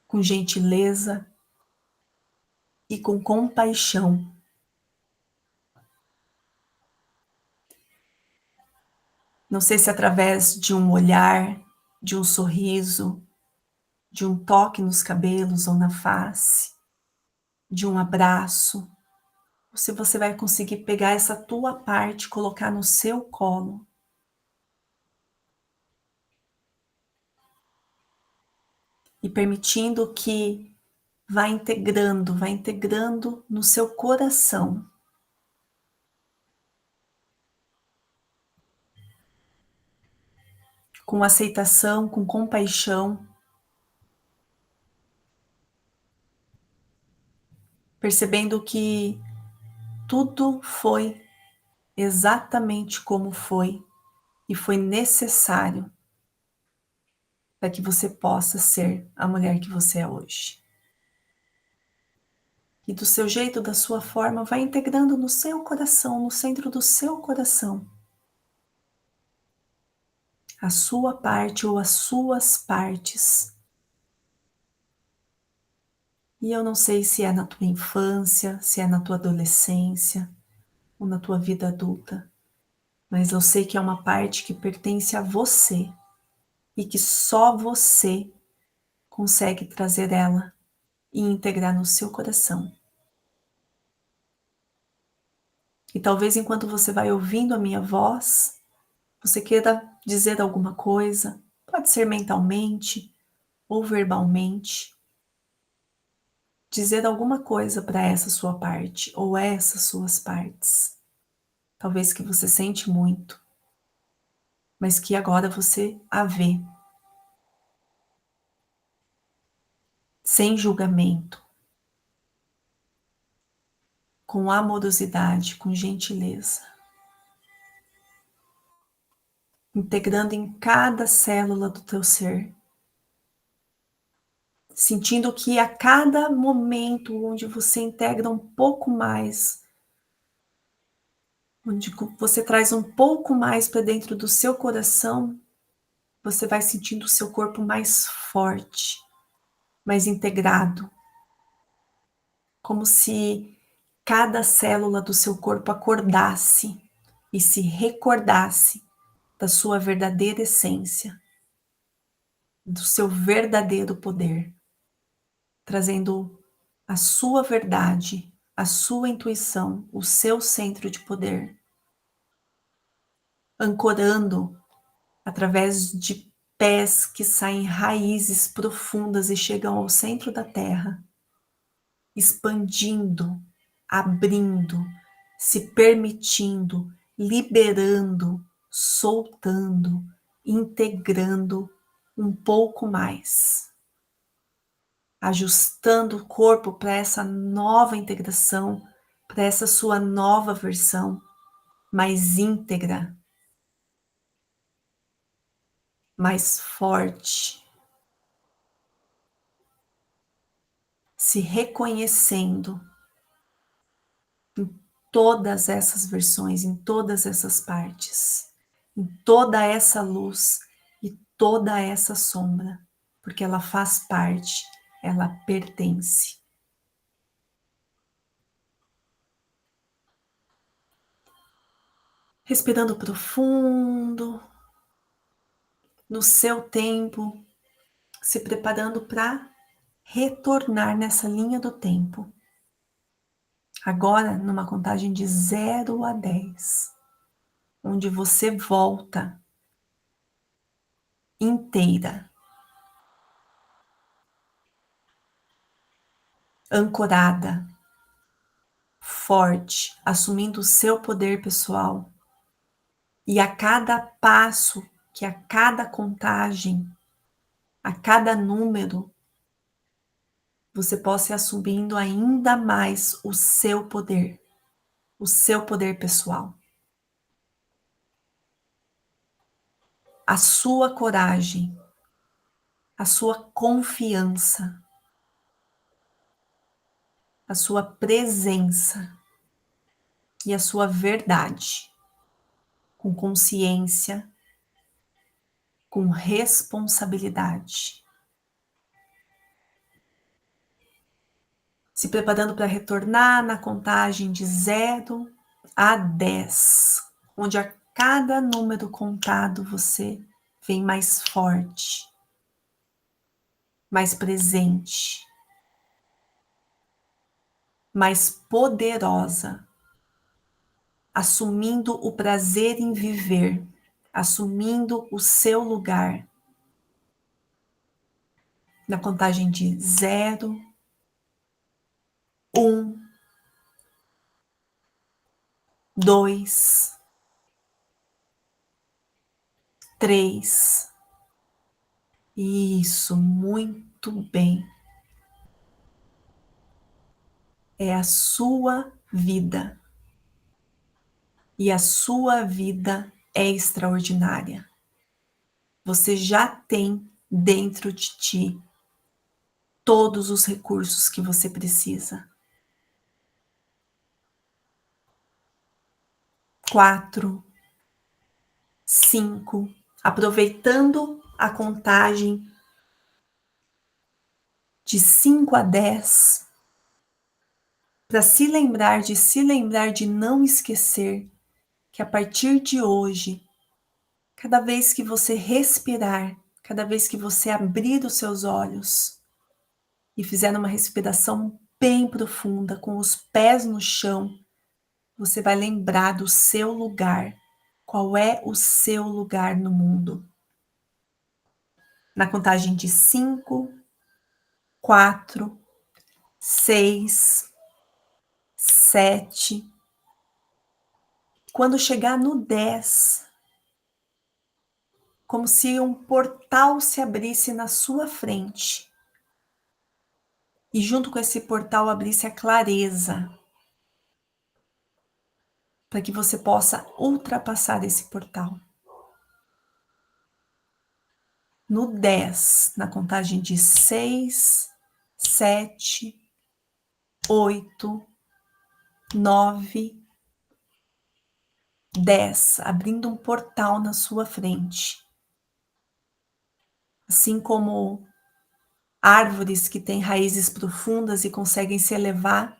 com gentileza e com compaixão. Não sei se através de um olhar, de um sorriso, de um toque nos cabelos ou na face, de um abraço, ou se você vai conseguir pegar essa tua parte e colocar no seu colo. E permitindo que vá integrando no seu coração. com aceitação, com compaixão, percebendo que tudo foi exatamente como foi e foi necessário para que você possa ser a mulher que você é hoje. E do seu jeito, da sua forma, vai integrando no seu coração, no centro do seu coração, a sua parte ou as suas partes. E eu não sei se é na tua infância, se é na tua adolescência ou na tua vida adulta, mas eu sei que é uma parte que pertence a você e que só você consegue trazer ela e integrar no seu coração. E talvez enquanto você vai ouvindo a minha voz, você queira dizer alguma coisa, pode ser mentalmente ou verbalmente, dizer alguma coisa para essa sua parte ou essas suas partes. Talvez que você sente muito, mas que agora você a vê. Sem julgamento, com amorosidade, com gentileza, integrando em cada célula do teu ser, sentindo que a cada momento onde você integra um pouco mais, onde você traz um pouco mais para dentro do seu coração, você vai sentindo o seu corpo mais forte, mais integrado, como se cada célula do seu corpo acordasse e se recordasse da sua verdadeira essência, do seu verdadeiro poder, trazendo a sua verdade, a sua intuição, o seu centro de poder, ancorando através de pés que saem raízes profundas e chegam ao centro da terra, expandindo, abrindo, se permitindo, liberando, soltando, integrando um pouco mais, ajustando o corpo para essa nova integração, para essa sua nova versão mais íntegra, mais forte, se reconhecendo em todas essas versões, em todas essas partes, em toda essa luz e toda essa sombra, porque ela faz parte, ela pertence. Respirando profundo, no seu tempo, se preparando para retornar nessa linha do tempo. Agora, numa contagem de 0 a 10, onde você volta inteira, ancorada, forte, assumindo o seu poder pessoal. E a cada passo, que a cada contagem, a cada número, você possa ir assumindo ainda mais o seu poder pessoal. A sua coragem, a sua confiança, a sua presença e a sua verdade, com consciência, com responsabilidade. Se preparando para retornar na contagem de 0 a 10, onde a cada número contado você vem mais forte, mais presente, mais poderosa, assumindo o prazer em viver, assumindo o seu lugar. Na contagem de 0, 1, 2, 3, Isso, muito bem. É a sua vida. E a sua vida é extraordinária. Você já tem dentro de ti todos os recursos que você precisa. 4, 5, aproveitando a contagem de 5 a 10, para se lembrar de não esquecer que a partir de hoje, cada vez que você respirar, cada vez que você abrir os seus olhos e fizer uma respiração bem profunda, com os pés no chão, você vai lembrar do seu lugar. Qual é o seu lugar no mundo? Na contagem de 5, 4, 6, 7. Quando chegar no 10, como se um portal se abrisse na sua frente. E junto com esse portal abrisse a clareza, para que você possa ultrapassar esse portal. No 10, na contagem de 6, 7, 8, 9, 10, abrindo um portal na sua frente. Assim como árvores que têm raízes profundas e conseguem se elevar,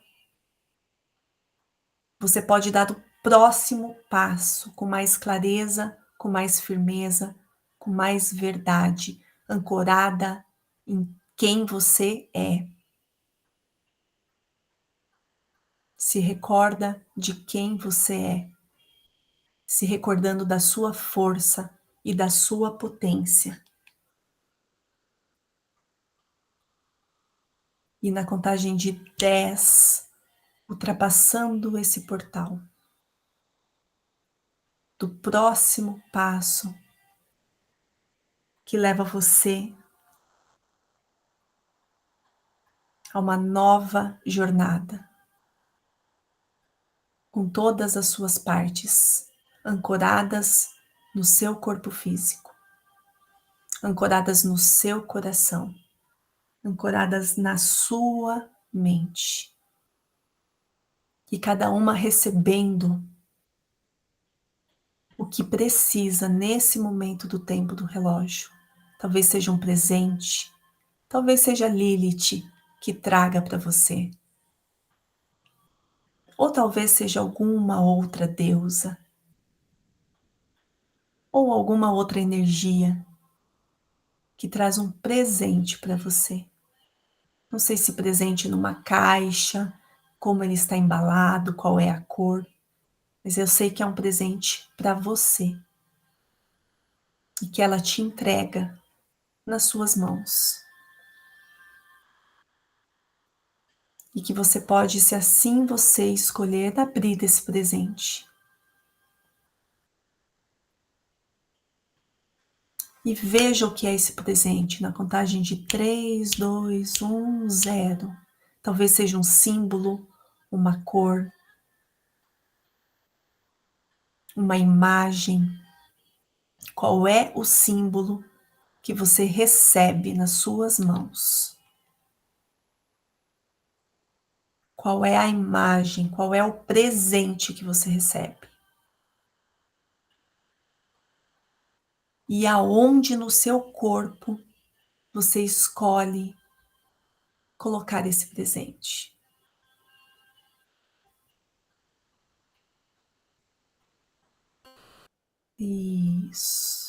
você pode dar o próximo passo com mais clareza, com mais firmeza, com mais verdade, ancorada em quem você é. Se recorda de quem você é, se recordando da sua força e da sua potência. E na contagem de 10, ultrapassando esse portal, do próximo passo que leva você a uma nova jornada, com todas as suas partes ancoradas no seu corpo físico, ancoradas no seu coração, ancoradas na sua mente. E cada uma recebendo o que precisa nesse momento do tempo do relógio. Talvez seja um presente, talvez seja Lilith que traga para você. Ou talvez seja alguma outra deusa, ou alguma outra energia que traz um presente para você. Não sei se presente numa caixa, como ele está embalado, qual é a cor, mas eu sei que é um presente para você e que ela te entrega nas suas mãos. E que você pode, se assim você escolher, abrir esse presente. E veja o que é esse presente na contagem de 3, 2, 1, 0. Talvez seja um símbolo, uma cor, uma imagem. Qual é o símbolo que você recebe nas suas mãos? Qual é a imagem, qual é o presente que você recebe? E aonde no seu corpo você escolhe colocar esse presente? Isso.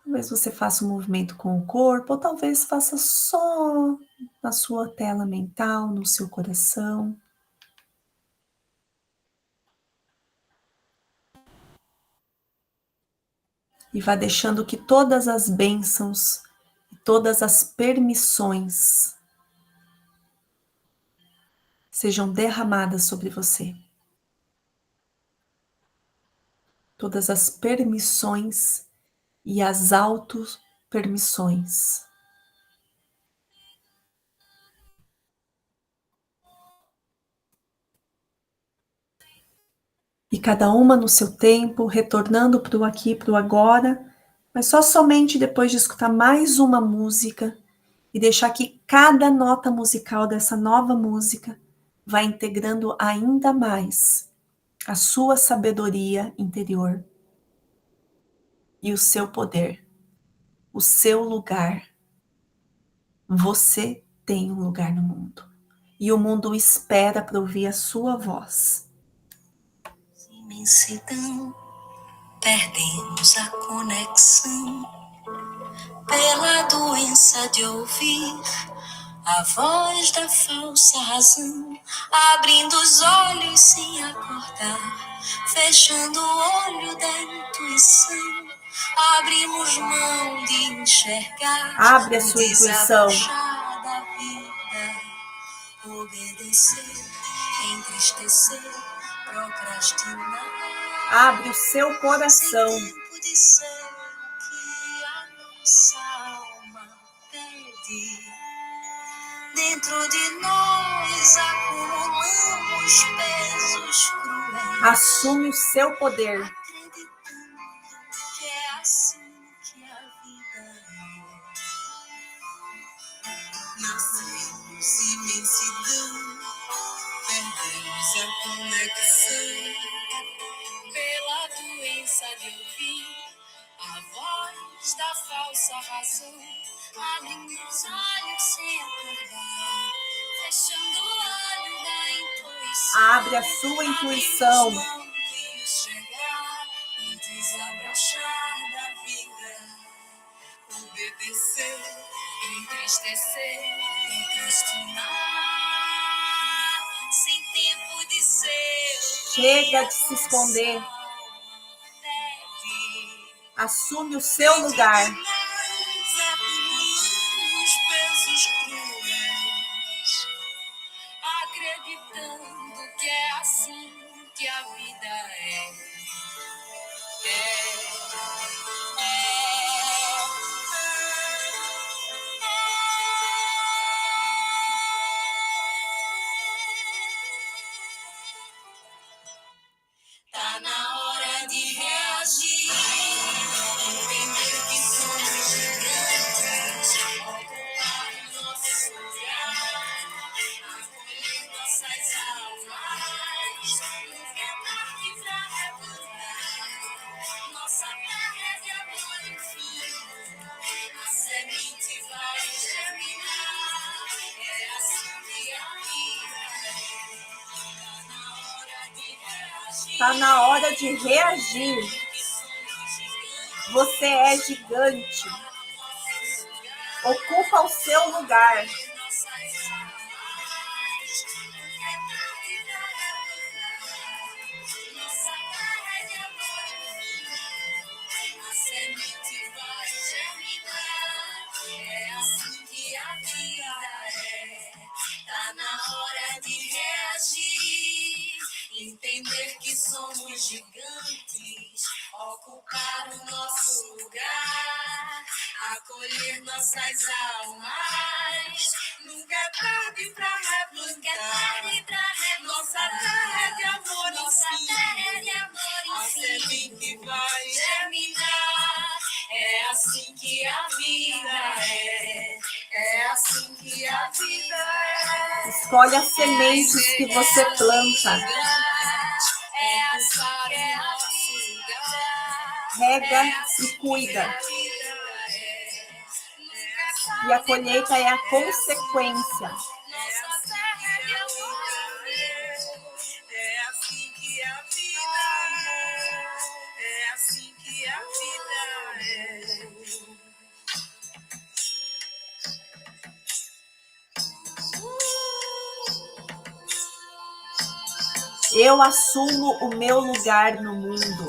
Talvez você faça um movimento com o corpo, ou talvez faça só na sua tela mental, no seu coração. E vá deixando que todas as bênçãos, todas as permissões sejam derramadas sobre você. Todas as permissões e as permissões. E cada uma no seu tempo, retornando para o aqui, para o agora, mas só somente depois de escutar mais uma música e deixar que cada nota musical dessa nova música vai integrando ainda mais a sua sabedoria interior e o seu poder, o seu lugar. Você tem um lugar no mundo e o mundo espera para ouvir a sua voz. Imensidão, perdemos a conexão pela doença de ouvir a voz da falsa razão, abrindo os olhos sem acordar, fechando o olho da intuição, abrimos mão de enxergar. Abre a sua intuição. Desabrochar da vida, obedecer, entristecer, procrastinar. Abre o seu coração. Sem tempo de ser o que a nossa alma pede. Dentro de nós acumulamos pesos cruéis. Assume o seu poder. Acreditando que é assim que a vida é. Nascemos imensidão, perdemos a conexão pela doença de ouvir a voz da falsa razão, abrindo os olhos sem acordar, fechando o olho da intuição. Abre a sua intuição. Abrimos mão de enxergar e desabrochar da vida, obedecer, entristecer, procrastinar, sem tempo de ser. Chega de se esconder. Assume o seu lugar. Nós acumulamos pesos cruéis, acreditando que é assim que a vida é. Tá na hora de reagir, entender que somos gigantes, ocupar o nosso lugar, acolher nossas almas, nunca é tarde pra retornar. Nossa terra é de amor infinito, a semente vai germinar, é assim que a vida é. Tá na hora de reagir. Você é gigante. Ocupa o seu lugar. A semente vai germinar, é assim que a vida é. Tá na hora de reagir, entender que somos gigantes, ocupar o nosso lugar, acolher nossas almas. Nunca é tarde pra replantar. Nossa terra é de amor, a semente vai germinar. É assim que a vida é. É assim que a vida é. Escolhe as sementes que você planta. É assim que é a vida. Rega e cuida. E a colheita é a consequência. Nossa terra é de amor. É assim que a vida é. É assim que a vida é. Eu assumo o meu lugar no mundo.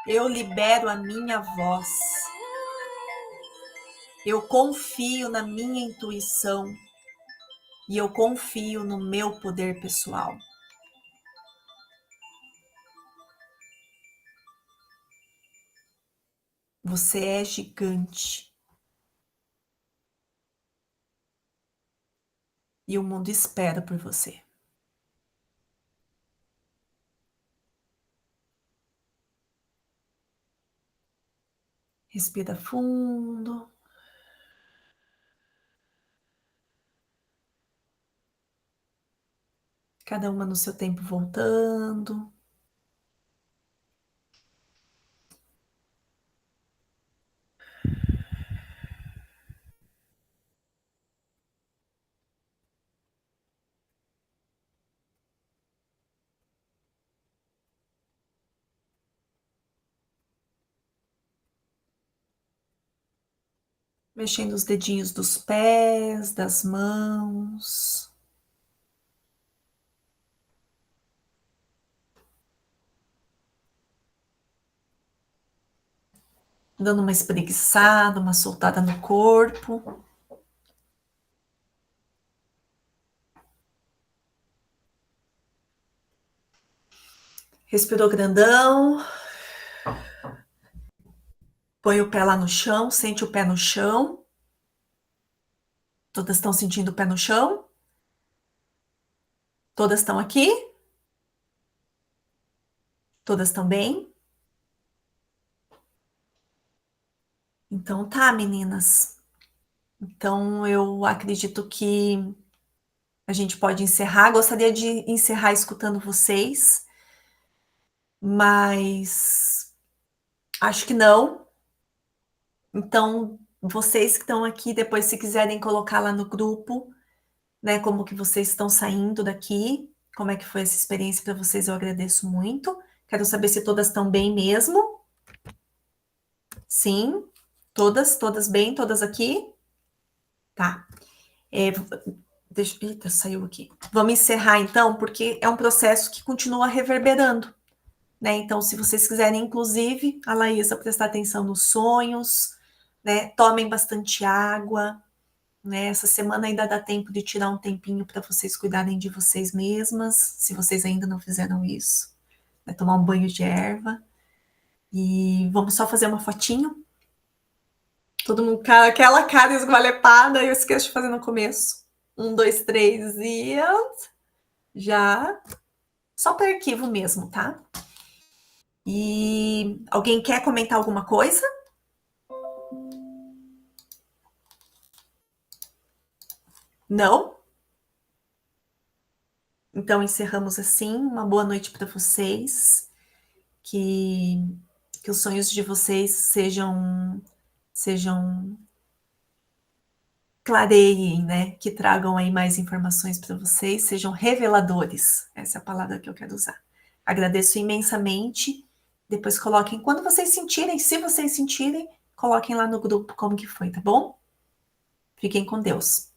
Eu libero a minha voz. Eu confio na minha intuição. E eu confio no meu poder pessoal. Você é gigante. E o mundo espera por você. Respira fundo. Cada uma no seu tempo voltando. Mexendo os dedinhos dos pés, das mãos. Dando uma espreguiçada, uma soltada no corpo. Respirou grandão. Põe o pé lá no chão, sente o pé no chão. Todas estão sentindo o pé no chão? Todas estão aqui? Todas estão bem? Então tá, meninas. Então eu acredito que a gente pode encerrar. Gostaria de encerrar escutando vocês, mas acho que não. Então, vocês que estão aqui, depois se quiserem colocar lá no grupo, né, como que vocês estão saindo daqui, como é que foi essa experiência para vocês, eu agradeço muito. Quero saber se todas estão bem mesmo. Sim, todas bem, todas aqui? Tá. Eita, saiu aqui. Vamos encerrar então, porque é um processo que continua reverberando, né? Então, se vocês quiserem, inclusive, a Laísa, prestar atenção nos sonhos, né? Tomem bastante água, né? Essa semana ainda dá tempo de tirar um tempinho para vocês cuidarem de vocês mesmas, se vocês ainda não fizeram isso, né? Tomar um banho de erva. E vamos só fazer uma fotinho. Todo mundo com aquela cara esgualepada, eu esqueço de fazer no começo. 1, 2, 3 e já. Só para arquivo mesmo, tá? E alguém quer comentar alguma coisa? Não? Então encerramos assim. Uma boa noite para vocês. Que os sonhos de vocês sejam clareiem, né? Que tragam aí mais informações para vocês, sejam reveladores. Essa é a palavra que eu quero usar. Agradeço imensamente. Depois coloquem, quando vocês sentirem, se vocês sentirem, coloquem lá no grupo como que foi, tá bom? Fiquem com Deus.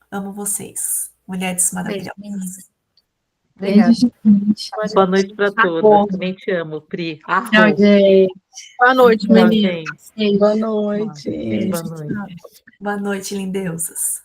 Amo vocês. Mulheres maravilhosas. Obrigada. Beijo, gente. Boa noite para todas. Também te amo, Pri. Tchau, gente. Boa noite, Tchau, meninas. gente. Boa noite. Boa noite. Boa noite, lindeusas.